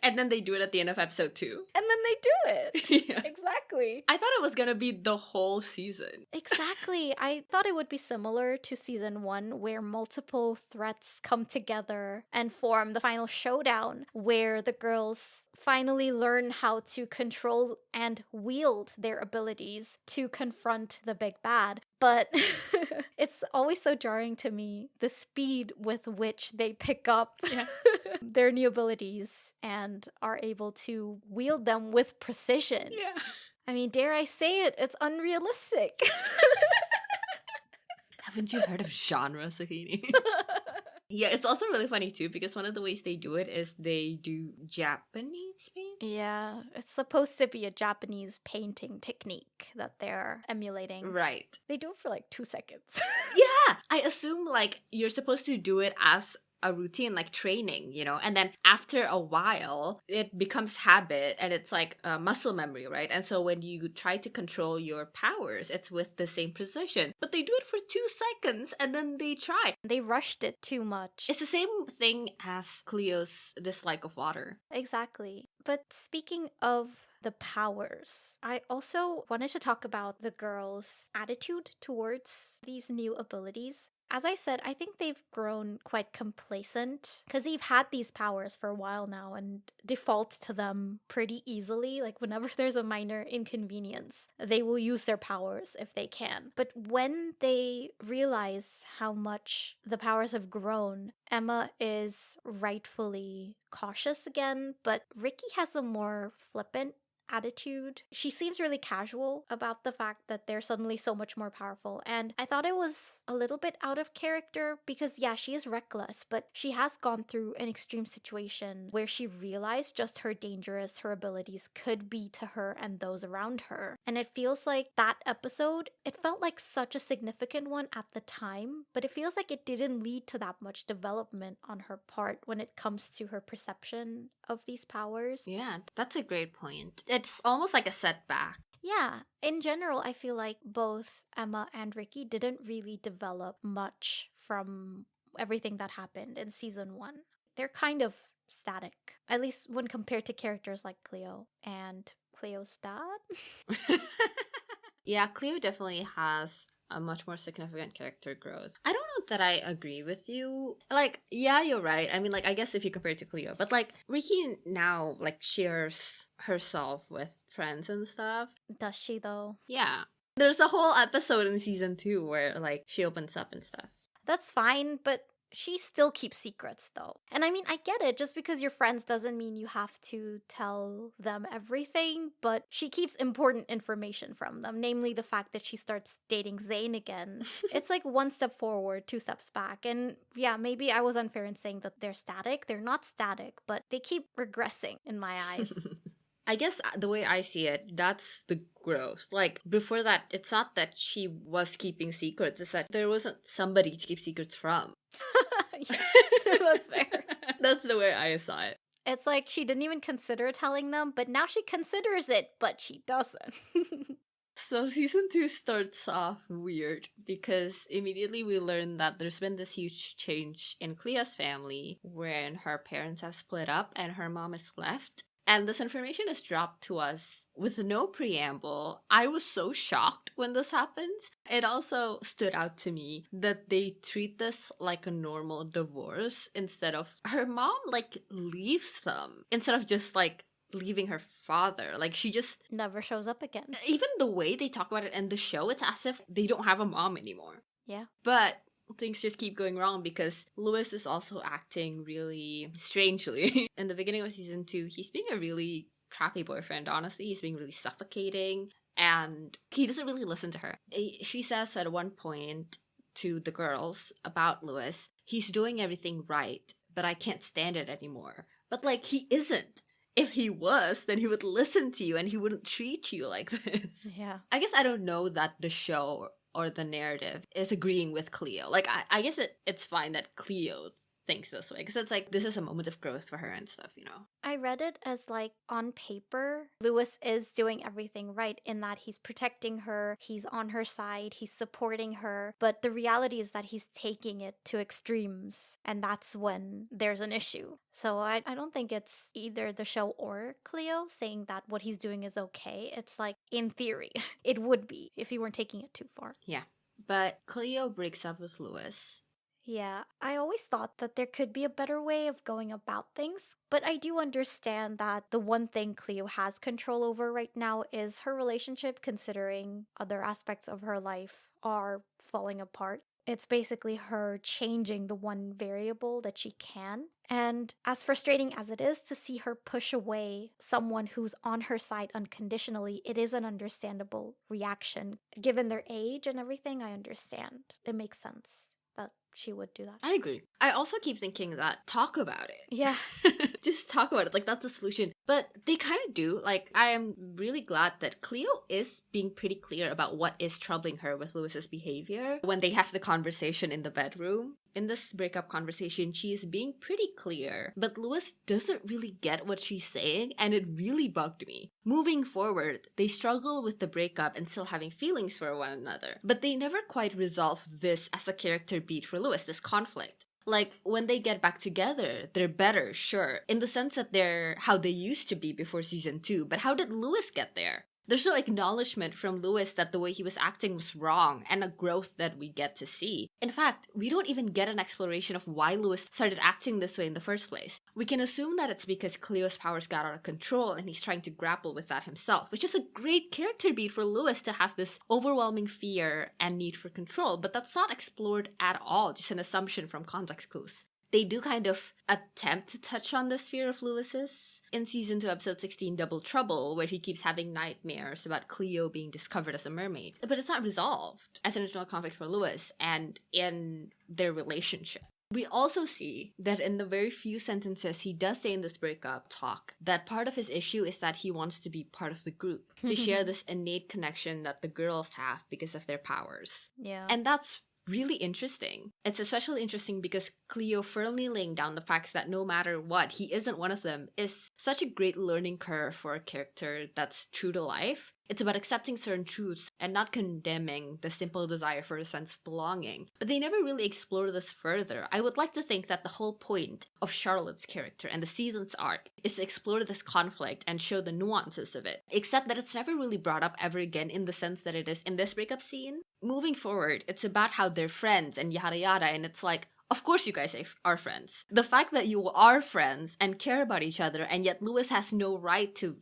And then they do it at the end of episode 2. And then they do it. Yeah. Exactly. I thought it was gonna be the whole season. Exactly. I thought it would be similar to season 1, where multiple threats come together and form the final showdown, where the girls finally learn how to control and wield their abilities to confront the big bad. But it's always so jarring to me, the speed with which they pick up their new abilities and are able to wield them with precision. Yeah. I mean, dare I say it, it's unrealistic. Haven't you heard of genre, Sahini? Yeah, it's also really funny too, because one of the ways they do it is they do Japanese paint. Yeah, it's supposed to be a Japanese painting technique that they're emulating. Right. They do it for like 2 seconds. Yeah, I assume like you're supposed to do it as a routine, like training, you know, and then after a while it becomes habit and it's like a muscle memory, right? And so when you try to control your powers, it's with the same precision, but they do it for 2 seconds and then they try. They rushed it too much. It's the same thing as Cleo's dislike of water. Exactly. But speaking of the powers, I also wanted to talk about the girls' attitude towards these new abilities. As I said, I think they've grown quite complacent because they've had these powers for a while now and default to them pretty easily. Like, whenever there's a minor inconvenience, they will use their powers if they can. But when they realize how much the powers have grown, Emma is rightfully cautious again, but Ricky has a more flippant attitude. She seems really casual about the fact that they're suddenly so much more powerful, and I thought it was a little bit out of character because yeah, she is reckless, but she has gone through an extreme situation where she realized just how dangerous her abilities could be to her and those around her. And it feels like that episode, it felt like such a significant one at the time, but it feels like it didn't lead to that much development on her part when it comes to her perception of these powers. Yeah, that's a great point. It's almost like a setback. Yeah, in general, I feel like both Emma and Ricky didn't really develop much from everything that happened in season 1. They're kind of static, at least when compared to characters like Cleo and Cleo's dad. Yeah, Cleo definitely has a much more significant character growth. I don't know that I agree with you. Like, yeah, you're right. I mean, like, I guess if you compare it to Cleo, but like, Ricky now, like, shares herself with friends and stuff. Does she, though? Yeah. There's a whole episode in season 2 where, like, she opens up and stuff. That's fine, but she still keeps secrets, though. And I mean, I get it. Just because you're friends doesn't mean you have to tell them everything, but she keeps important information from them, namely the fact that she starts dating Zayn again. It's like 1 step forward, 2 steps back. And yeah, maybe I was unfair in saying that they're static. They're not static, but they keep regressing in my eyes. I guess the way I see it, that's the growth. Like, before that, it's not that she was keeping secrets, it's that there wasn't somebody to keep secrets from. Yeah, that's fair. That's the way I saw it. It's like she didn't even consider telling them, but now she considers it, but she doesn't. So season 2 starts off weird because immediately we learn that there's been this huge change in Clea's family when her parents have split up and her mom is left. And this information is dropped to us with no preamble. I was so shocked when this happens. It also stood out to me that they treat this like a normal divorce instead of her mom, like, leaves them instead of just, like, leaving her father. Like, she just never shows up again. Even the way they talk about it in the show, it's as if they don't have a mom anymore. Yeah. But things just keep going wrong because Lewis is also acting really strangely. In the beginning of season 2, he's being a really crappy boyfriend, honestly. He's being really suffocating and he doesn't really listen to her. She says at one point to the girls about Lewis, he's doing everything right, but I can't stand it anymore. But like, he isn't. If he was, then he would listen to you and he wouldn't treat you like this. Yeah. I guess I don't know that the show or the narrative is agreeing with Cleo. Like, I guess it's fine that Cleo's thinks this way, because it's like this is a moment of growth for her and stuff, you know. I read it as like on paper, Lewis is doing everything right in that he's protecting her, he's on her side, he's supporting her. But the reality is that he's taking it to extremes, and that's when there's an issue. So I don't think it's either the show or Cleo saying that what he's doing is okay. It's like, in theory, it would be if he weren't taking it too far. Yeah. But Cleo breaks up with Lewis. Yeah, I always thought that there could be a better way of going about things, but I do understand that the one thing Cleo has control over right now is her relationship, considering other aspects of her life are falling apart. It's basically her changing the one variable that she can. And as frustrating as it is to see her push away someone who's on her side unconditionally, it is an understandable reaction. Given their age and everything, I understand. It makes sense that she would do that. I agree. I also keep thinking that talk about it. Yeah. Just talk about it. Like, that's the solution. But they kind of do. Like, I am really glad that Cleo is being pretty clear about what is troubling her with Lewis's behavior when they have the conversation in the bedroom. In this breakup conversation, she is being pretty clear, but Lewis doesn't really get what she's saying, and it really bugged me. Moving forward, they struggle with the breakup and still having feelings for one another, but they never quite resolve this as a character beat for Lewis, this conflict. Like, when they get back together, they're better, sure, in the sense that they're how they used to be before season 2, but how did Lewis get there? There's no acknowledgement from Lewis that the way he was acting was wrong, and a growth that we get to see. In fact, we don't even get an exploration of why Lewis started acting this way in the first place. We can assume that it's because Cleo's powers got out of control and he's trying to grapple with that himself, which is a great character beat for Lewis to have this overwhelming fear and need for control, but that's not explored at all, just an assumption from context clues. They do kind of attempt to touch on this fear of Lewis's in season 2, episode 16, Double Trouble, where he keeps having nightmares about Cleo being discovered as a mermaid. But it's not resolved as an internal conflict for Lewis and in their relationship. We also see that in the very few sentences he does say in this breakup talk, that part of his issue is that he wants to be part of the group, to share this innate connection that the girls have because of their powers. Yeah. And that's really interesting. It's especially interesting because Cleo firmly laying down the facts that no matter what, he isn't one of them is such a great learning curve for a character that's true to life. It's about accepting certain truths and not condemning the simple desire for a sense of belonging. But they never really explore this further. I would like to think that the whole point of Charlotte's character and the season's arc is to explore this conflict and show the nuances of it. Except that it's never really brought up ever again in the sense that it is in this breakup scene. Moving forward, it's about how they're friends and yada yada, and it's like, of course you guys are friends. The fact that you are friends and care about each other, and yet Lewis has no right to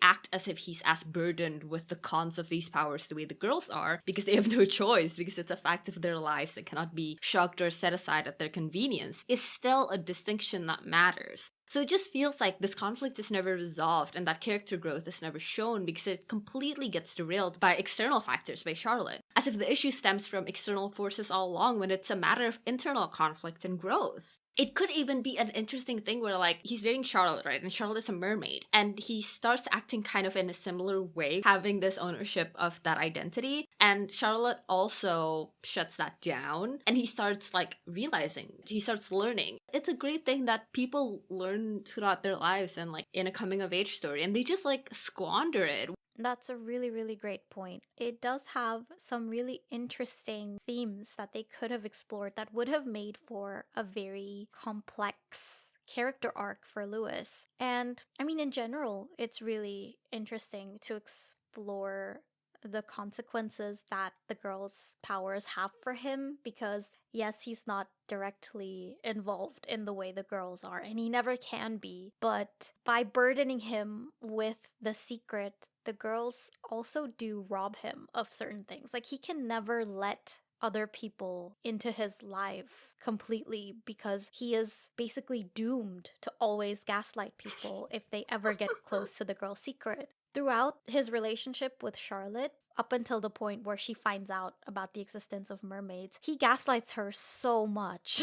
act as if he's as burdened with the cons of these powers the way the girls are, because they have no choice, because it's a fact of their lives that cannot be shrugged or set aside at their convenience, is still a distinction that matters. So it just feels like this conflict is never resolved and that character growth is never shown because it completely gets derailed by external factors by Charlotte. As if the issue stems from external forces all along when it's a matter of internal conflict and growth. It could even be an interesting thing where, like, he's dating Charlotte, right? And Charlotte is a mermaid. And he starts acting kind of in a similar way, having this ownership of that identity. And Charlotte also shuts that down. And he starts, like, realizing, he starts learning. It's a great thing that people learn throughout their lives and, like, in a coming-of-age story. And they just, like, squander it. That's a really, really great point. It does have some really interesting themes that they could have explored that would have made for a very complex character arc for Lewis. And I mean, in general, it's really interesting to explore the consequences that the girl's powers have for him, because yes, he's not directly involved in the way the girls are, and he never can be, but by burdening him with the secret, the girls also do rob him of certain things. Like, he can never let other people into his life completely because he is basically doomed to always gaslight people if they ever get close to the girl's secret. Throughout his relationship with Charlotte, up until the point where she finds out about the existence of mermaids, he gaslights her so much.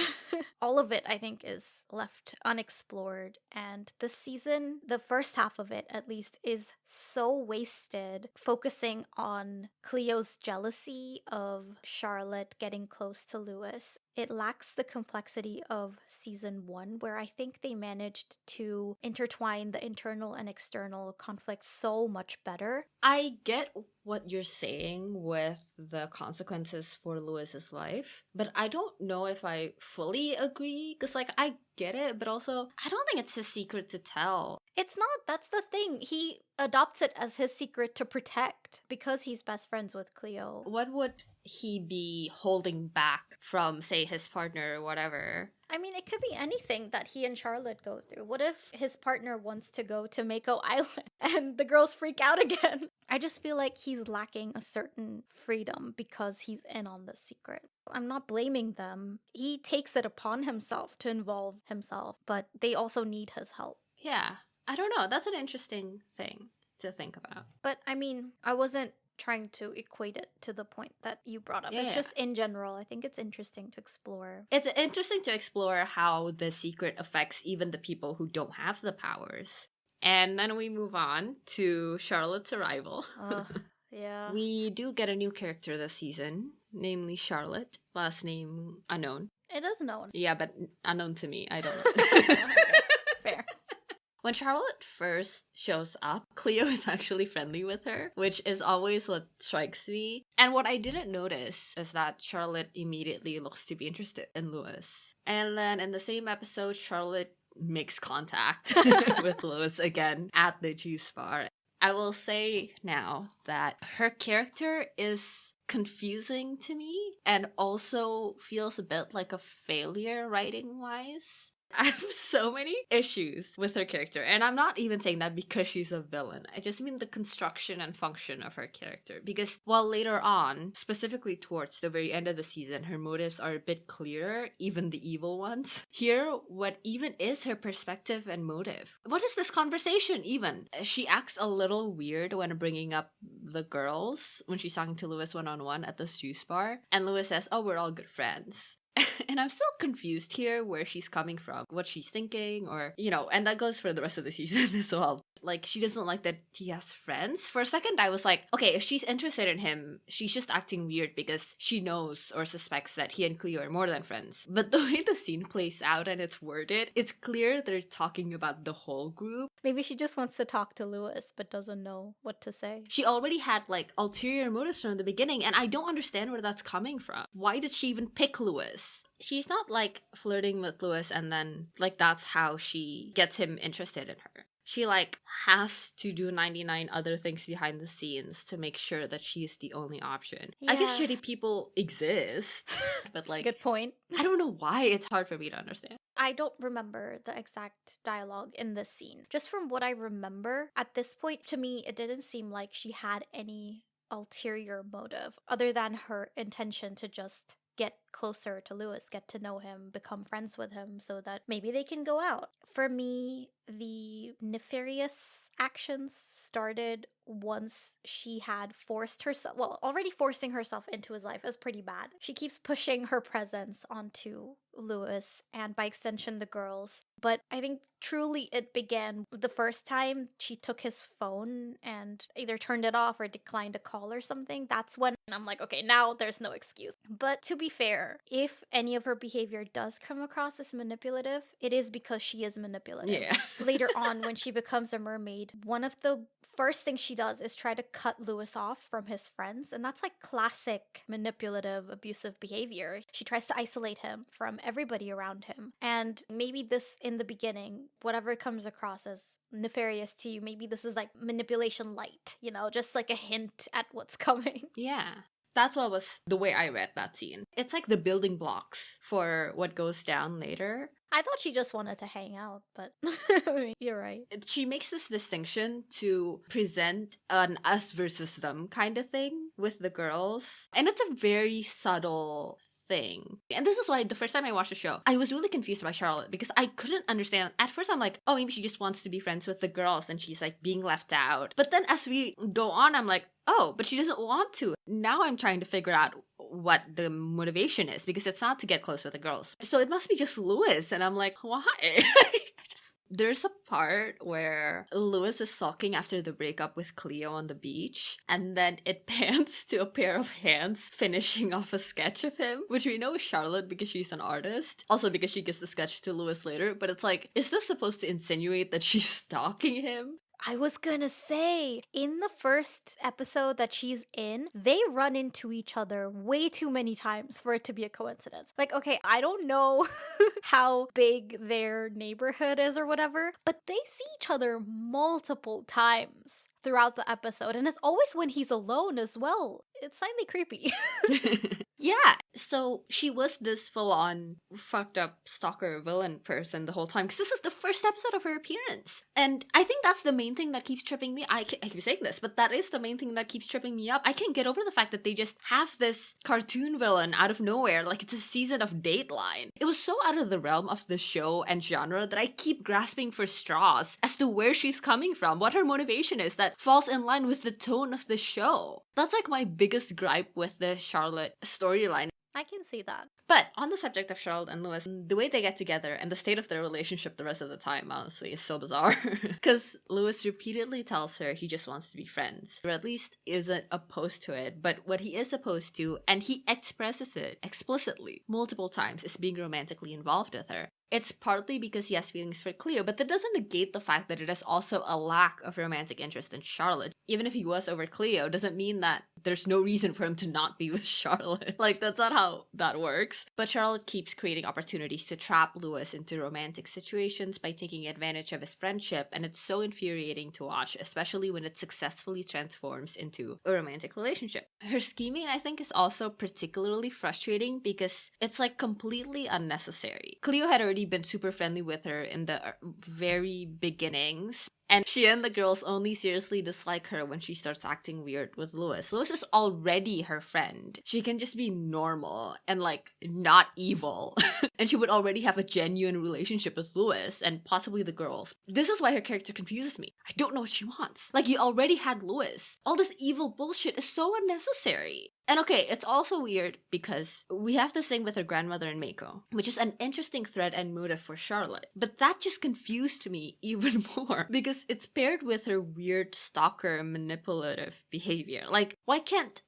All of it, I think, is left unexplored. And this season, the first half of it at least, is so wasted, focusing on Cleo's jealousy of Charlotte getting close to Lewis. it lacks the complexity of season 1, where I think they managed to intertwine the internal and external conflicts so much better. I get what you're saying with the consequences for Lewis's life, but I don't know if I fully agree, because like I get it, but also I don't think it's his secret to tell. It's not, that's the thing. He adopts it as his secret to protect because he's best friends with Cleo. What would he be holding back from, say, his partner or whatever? I mean, it could be anything that he and Charlotte go through. What if his partner wants to go to Mako Island and the girls freak out again? I just feel like he's lacking a certain freedom because he's in on the secret. I'm not blaming them. He takes it upon himself to involve himself, but they also need his help. Yeah, I don't know. That's an interesting thing to think about. But I mean, I wasn't trying to equate it to the point that you brought up. It's just in general, I think it's interesting to explore. It's interesting to explore how the secret affects even the people who don't have the powers. And then we move on to Charlotte's arrival. Yeah. We do get a new character this season, namely Charlotte, last name unknown. It is known. Yeah, but unknown to me. I don't know. Fair. When Charlotte first shows up, Cleo is actually friendly with her, which is always what strikes me. And what I didn't notice is that Charlotte immediately looks to be interested in Lewis. And then in the same episode, Charlotte makes contact with Lewis again at the juice bar. I will say now that her character is confusing to me and also feels a bit like a failure writing-wise. I have so many issues with her character, and I'm not even saying that because she's a villain. I just mean the construction and function of her character. Because while later on, specifically towards the very end of the season, her motives are a bit clearer, even the evil ones. Here, what even is her perspective and motive? What is this conversation even? She acts a little weird when bringing up the girls, when she's talking to Lewis one-on-one at the juice bar, and Lewis says, "Oh, we're all good friends." And I'm still confused here where she's coming from, what she's thinking, or, you know, and that goes for the rest of the season as well. Like, she doesn't like that he has friends. For a second, I was like, okay, if she's interested in him, she's just acting weird because she knows or suspects that he and Cleo are more than friends. But the way the scene plays out and it's worded, it's clear they're talking about the whole group. Maybe she just wants to talk to Lewis but doesn't know what to say. She already had, like, ulterior motives from the beginning, and I don't understand where that's coming from. Why did she even pick Lewis? She's not, like, flirting with Lewis and then, like, that's how she gets him interested in her. She, like, has to do 99 other things behind the scenes to make sure that she's the only option. Yeah. I guess shitty people exist, but, like... Good point. I don't know why it's hard for me to understand. I don't remember the exact dialogue in this scene. Just from what I remember, at this point, to me, it didn't seem like she had any ulterior motive other than her intention to just get closer to Lewis, get to know him, become friends with him so that maybe they can go out. For me, the nefarious actions started once she had forced herself, well, already forcing herself into his life is pretty bad. She keeps pushing her presence onto Lewis and by extension the girls. But I think truly it began the first time she took his phone and either turned it off or declined a call or something. That's when I'm like, okay, now there's no excuse. But to be fair, if any of her behavior does come across as manipulative, it is because she is manipulative. Yeah. Later on, when she becomes a mermaid, one of the first things she does is try to cut Lewis off from his friends. And that's like classic manipulative, abusive behavior. She tries to isolate him from everybody around him. And maybe this, in the beginning, whatever comes across as nefarious to you, maybe this is like manipulation light, you know, just like a hint at what's coming. Yeah. That's what was the way I read that scene. It's like the building blocks for what goes down later. I thought she just wanted to hang out, but you're right. She makes this distinction to present an us versus them kind of thing with the girls. And it's a very subtle thing. And this is why the first time I watched the show, I was really confused by Charlotte because I couldn't understand. At first I'm like, oh, maybe she just wants to be friends with the girls and she's like being left out. But then as we go on, I'm like, oh, but she doesn't want to. Now I'm trying to figure out what the motivation is because it's not to get close with the girls. So it must be just Lewis. And I'm like, why? There's a part where Lewis is sulking after the breakup with Cleo on the beach, and then it pans to a pair of hands finishing off a sketch of him, which we know is Charlotte because she's an artist, also because she gives the sketch to Lewis later, but it's like, is this supposed to insinuate that she's stalking him? I was gonna say, in the first episode that she's in, they run into each other way too many times for it to be a coincidence. Like, okay, I don't know how big their neighborhood is or whatever, but they see each other multiple times throughout the episode, and it's always when he's alone as well. It's slightly creepy. Yeah, so she was this full-on fucked up stalker villain person the whole time, because this is the first episode of her appearance. And I think that's the main thing that keeps tripping me. I keep saying this, but that is the main thing that keeps tripping me up. I can't get over the fact that they just have this cartoon villain out of nowhere, like it's a season of Dateline. It was so out of the realm of the show and genre that I keep grasping for straws as to where she's coming from, what her motivation is that falls in line with the tone of the show. That's like my biggest gripe with the Charlotte storyline. I can see that. But on the subject of Charlotte and Lewis, the way they get together and the state of their relationship the rest of the time, honestly, is so bizarre. Because Lewis repeatedly tells her he just wants to be friends, or at least isn't opposed to it. But what he is opposed to, and he expresses it explicitly multiple times, is being romantically involved with her. It's partly because he has feelings for Cleo, but that doesn't negate the fact that it is also a lack of romantic interest in Charlotte. Even if he was over Cleo, doesn't mean that there's no reason for him to not be with Charlotte. Like, that's not how that works. But Charlotte keeps creating opportunities to trap Lewis into romantic situations by taking advantage of his friendship, and it's so infuriating to watch, especially when it successfully transforms into a romantic relationship. Her scheming, I think, is also particularly frustrating because it's like completely unnecessary. Cleo had already been super friendly with her in the very beginnings, and she and the girls only seriously dislike her when she starts acting weird with Lewis. Lewis is already her friend. She can just be normal and like not evil. And she would already have a genuine relationship with Lewis and possibly the girls. This is why her character confuses me. I don't know what she wants. Like, you already had Lewis. All this evil bullshit is so unnecessary. And okay, it's also weird because we have this thing with her grandmother and Mako, which is an interesting thread and motive for Charlotte. But that just confused me even more because it's paired with her weird stalker manipulative behavior. Like, why can't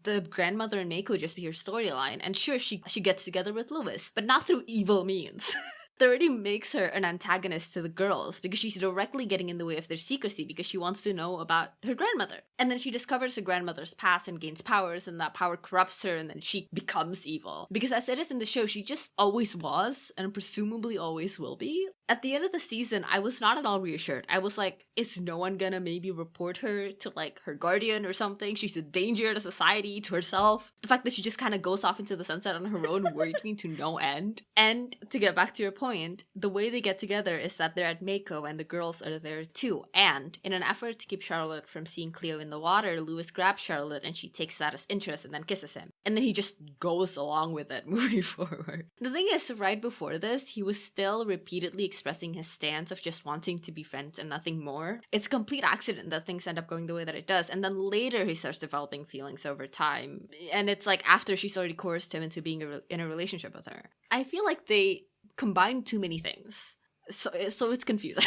the grandmother and Mako just be her storyline? And sure, she gets together with Lewis, but not through evil means. That already makes her an antagonist to the girls because she's directly getting in the way of their secrecy because she wants to know about her grandmother. And then she discovers her grandmother's past and gains powers, and that power corrupts her, and then she becomes evil. Because as it is in the show, she just always was and presumably always will be. At the end of the season, I was not at all reassured. I was like, is no one gonna maybe report her to like her guardian or something? She's a danger to society, to herself. The fact that she just kind of goes off into the sunset on her own worried me to no end. And to get back to your point, the way they get together is that they're at Mako and the girls are there too. And in an effort to keep Charlotte from seeing Cleo in the water, Lewis grabs Charlotte and she takes that as interest and then kisses him. And then he just goes along with it moving forward. The thing is, right before this, he was still repeatedly expressing his stance of just wanting to be friends and nothing more. It's a complete accident that things end up going the way that it does. And then later he starts developing feelings over time. And it's like after she's already coerced him into being in a relationship with her. I feel like they combine too many things. So it's confusing.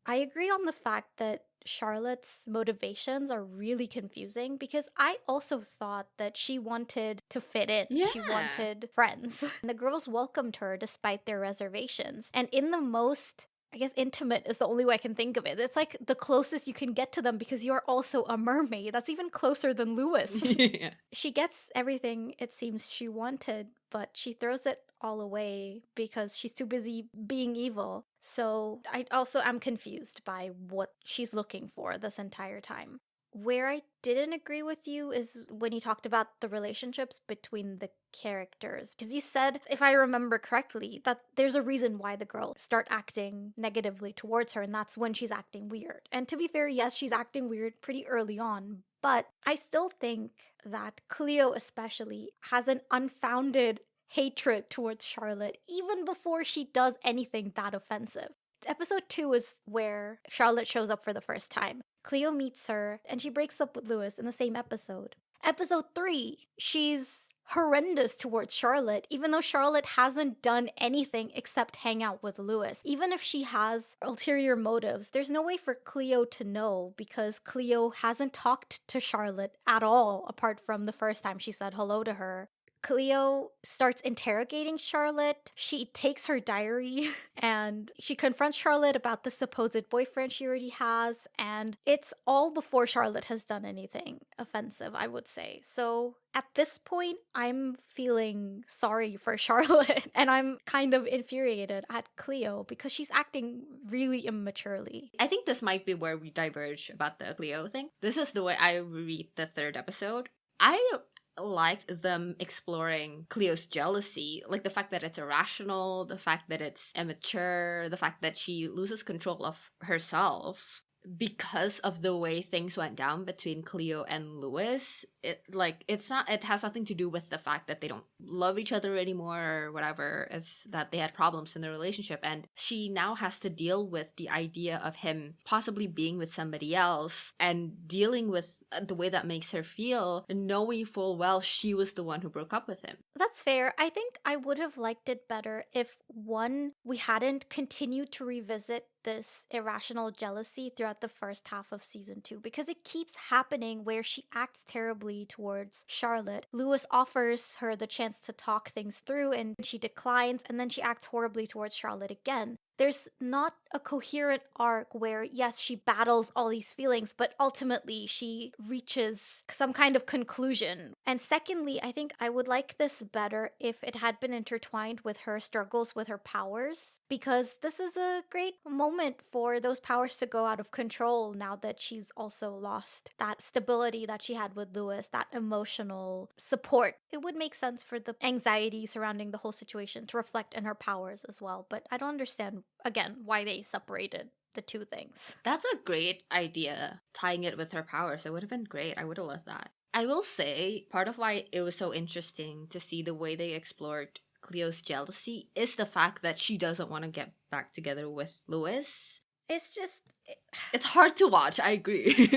I agree on the fact that Charlotte's motivations are really confusing because I also thought that she wanted to fit in. Yeah. She wanted friends. And the girls welcomed her despite their reservations. And in the most, I guess, intimate is the only way I can think of it. It's like the closest you can get to them because you're also a mermaid. That's even closer than Lewis. Yeah. She gets everything it seems she wanted, but she throws it all away because she's too busy being evil. So I also am confused by what she's looking for this entire time. Where I didn't agree with you is when you talked about the relationships between the characters. Because you said, if I remember correctly, that there's a reason why the girls start acting negatively towards her, and that's when she's acting weird. And to be fair, yes, she's acting weird pretty early on, but I still think that Cleo especially has an unfounded hatred towards Charlotte even before she does anything that offensive. Episode 2 is where Charlotte shows up for the first time. Cleo meets her and she breaks up with Lewis in the same episode. Episode 3, she's horrendous towards Charlotte, even though Charlotte hasn't done anything except hang out with Lewis. Even if she has ulterior motives, there's no way for Cleo to know because Cleo hasn't talked to Charlotte at all, apart from the first time she said hello to her. Cleo starts interrogating Charlotte. She takes her diary and she confronts Charlotte about the supposed boyfriend she already has. And it's all before Charlotte has done anything offensive, I would say. So at this point, I'm feeling sorry for Charlotte and I'm kind of infuriated at Cleo because she's acting really immaturely. I think this might be where we diverge about the Cleo thing. This is the way I read the third episode. I liked them exploring Cleo's jealousy, like the fact that it's irrational, the fact that it's immature, the fact that she loses control of herself because of the way things went down between Cleo and Lewis. It has nothing to do with the fact that they don't love each other anymore or whatever. It's that they had problems in their relationship, and she now has to deal with the idea of him possibly being with somebody else and dealing with the way that makes her feel, knowing full well she was the one who broke up with him. That's fair. I think I would have liked it better if, one, we hadn't continued to revisit this irrational jealousy throughout the first half of season 2, because it keeps happening where she acts terribly towards Charlotte. Lewis offers her the chance to talk things through and she declines, and then she acts horribly towards Charlotte again. There's not a coherent arc where, yes, she battles all these feelings, but ultimately she reaches some kind of conclusion. And secondly, I think I would like this better if it had been intertwined with her struggles with her powers, because this is a great moment for those powers to go out of control now that she's also lost that stability that she had with Lewis, that emotional support. It would make sense for the anxiety surrounding the whole situation to reflect in her powers as well, but I don't understand again why they separated the two things. That's a great idea, tying it with her powers. It would have been great. I would have loved that. I will say, part of why it was so interesting to see the way they explored Cleo's jealousy is the fact that she doesn't want to get back together with Lewis. It's just... It's hard to watch, I agree.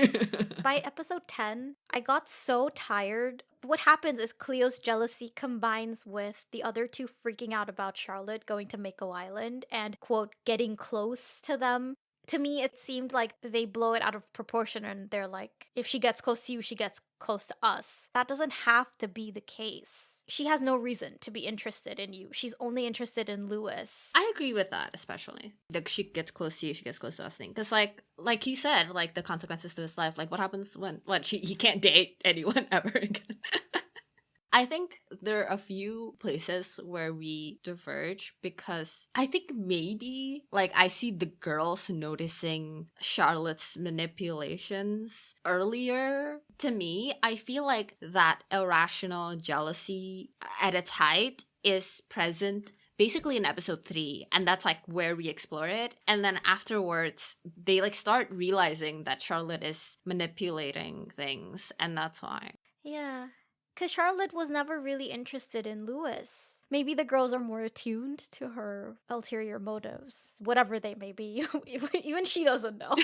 By episode 10, I got so tired. What happens is Cleo's jealousy combines with the other two freaking out about Charlotte going to Mako Island and, quote, getting close to them. To me, it seemed like they blow it out of proportion and they're like, if she gets close to you, she gets close to us. That doesn't have to be the case. She has no reason to be interested in you. She's only interested in Lewis. I agree with that, especially. Like, she gets close to you, she gets close to us thing. Because, like he said, like, the consequences to his life, like, what happens when he can't date anyone ever again? I think there are a few places where we diverge because I think maybe, like, I see the girls noticing Charlotte's manipulations earlier. To me, I feel like that irrational jealousy at its height is present basically in episode 3, and that's like where we explore it. And then afterwards, they like start realizing that Charlotte is manipulating things, and that's why. Yeah. Because Charlotte was never really interested in Lewis. Maybe the girls are more attuned to her ulterior motives, whatever they may be. Even she doesn't know.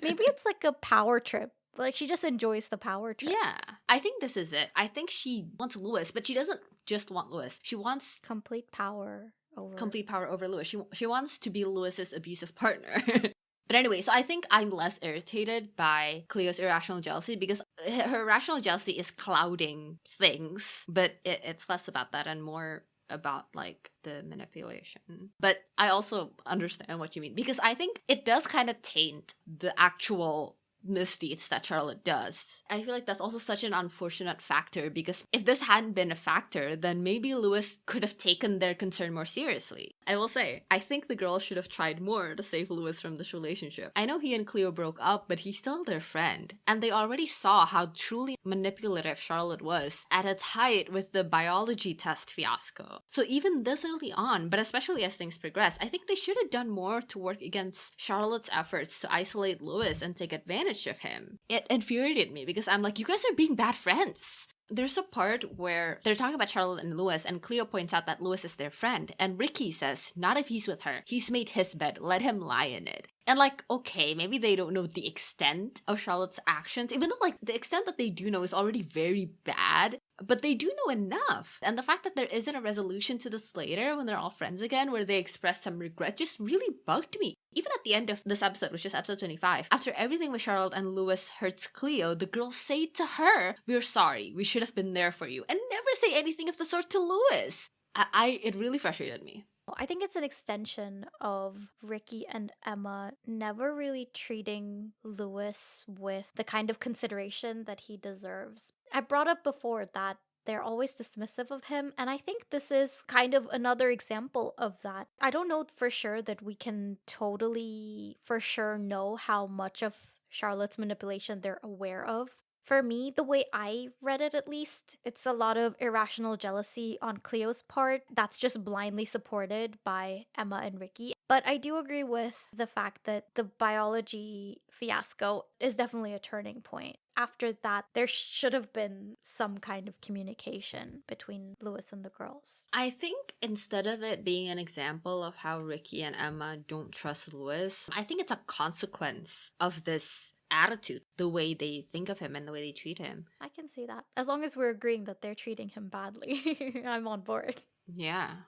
Maybe it's like a power trip. Like, she just enjoys the power trip. Yeah, I think this is it. I think she wants Lewis, but she doesn't just want Lewis. She wants complete power over Lewis. She wants to be Lewis's abusive partner. But anyway, so I think I'm less irritated by Cleo's irrational jealousy because her irrational jealousy is clouding things, but it's less about that and more about like the manipulation. But I also understand what you mean because I think it does kind of taint the actual misdeeds that Charlotte does. I feel like that's also such an unfortunate factor because if this hadn't been a factor, then maybe Lewis could have taken their concern more seriously. I will say, I think the girls should have tried more to save Lewis from this relationship. I know he and Cleo broke up, but he's still their friend. And they already saw how truly manipulative Charlotte was at its height with the biology test fiasco. So even this early on, but especially as things progress, I think they should have done more to work against Charlotte's efforts to isolate Lewis and take advantage of him. It infuriated me because I'm like, you guys are being bad friends. There's a part where they're talking about Charlotte and Lewis, and Cleo points out that Lewis is their friend, and Ricky says, not if he's with her. He's made his bed, let him lie in it. And like, okay, maybe they don't know the extent of Charlotte's actions, even though like the extent that they do know is already very bad, but they do know enough. And the fact that there isn't a resolution to this later when they're all friends again, where they express some regret, just really bugged me. Even at the end of this episode, which is episode 25, after everything with Charlotte and Louis hurts Cleo, the girls say to her, "We're sorry, we should have been there for you," and never say anything of the sort to Louis. It really frustrated me. I think it's an extension of Ricky and Emma never really treating Louis with the kind of consideration that he deserves. I brought up before that they're always dismissive of him, and I think this is kind of another example of that. I don't know for sure that we can totally for sure know how much of Charlotte's manipulation they're aware of. For me, the way I read it at least, it's a lot of irrational jealousy on Cleo's part that's just blindly supported by Emma and Ricky. But I do agree with the fact that the biology fiasco is definitely a turning point. After that, there should have been some kind of communication between Louis and the girls. I think instead of it being an example of how Ricky and Emma don't trust Louis, I think it's a consequence of this attitude, the way they think of him and the way they treat him. I can see that. As long as we're agreeing that they're treating him badly, I'm on board. Yeah.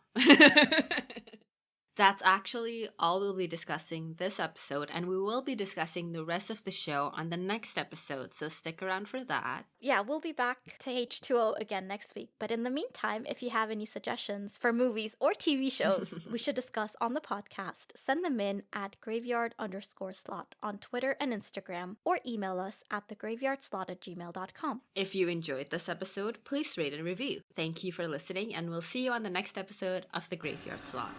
That's actually all we'll be discussing this episode, and we will be discussing the rest of the show on the next episode, so stick around for that. Yeah, we'll be back to H2O again next week. But in the meantime, if you have any suggestions for movies or TV shows we should discuss on the podcast, send them in at graveyard_slot on Twitter and Instagram, or email us at thegraveyardslot@gmail.com. If you enjoyed this episode, please rate and review. Thank you for listening, and we'll see you on the next episode of The Graveyard Slot.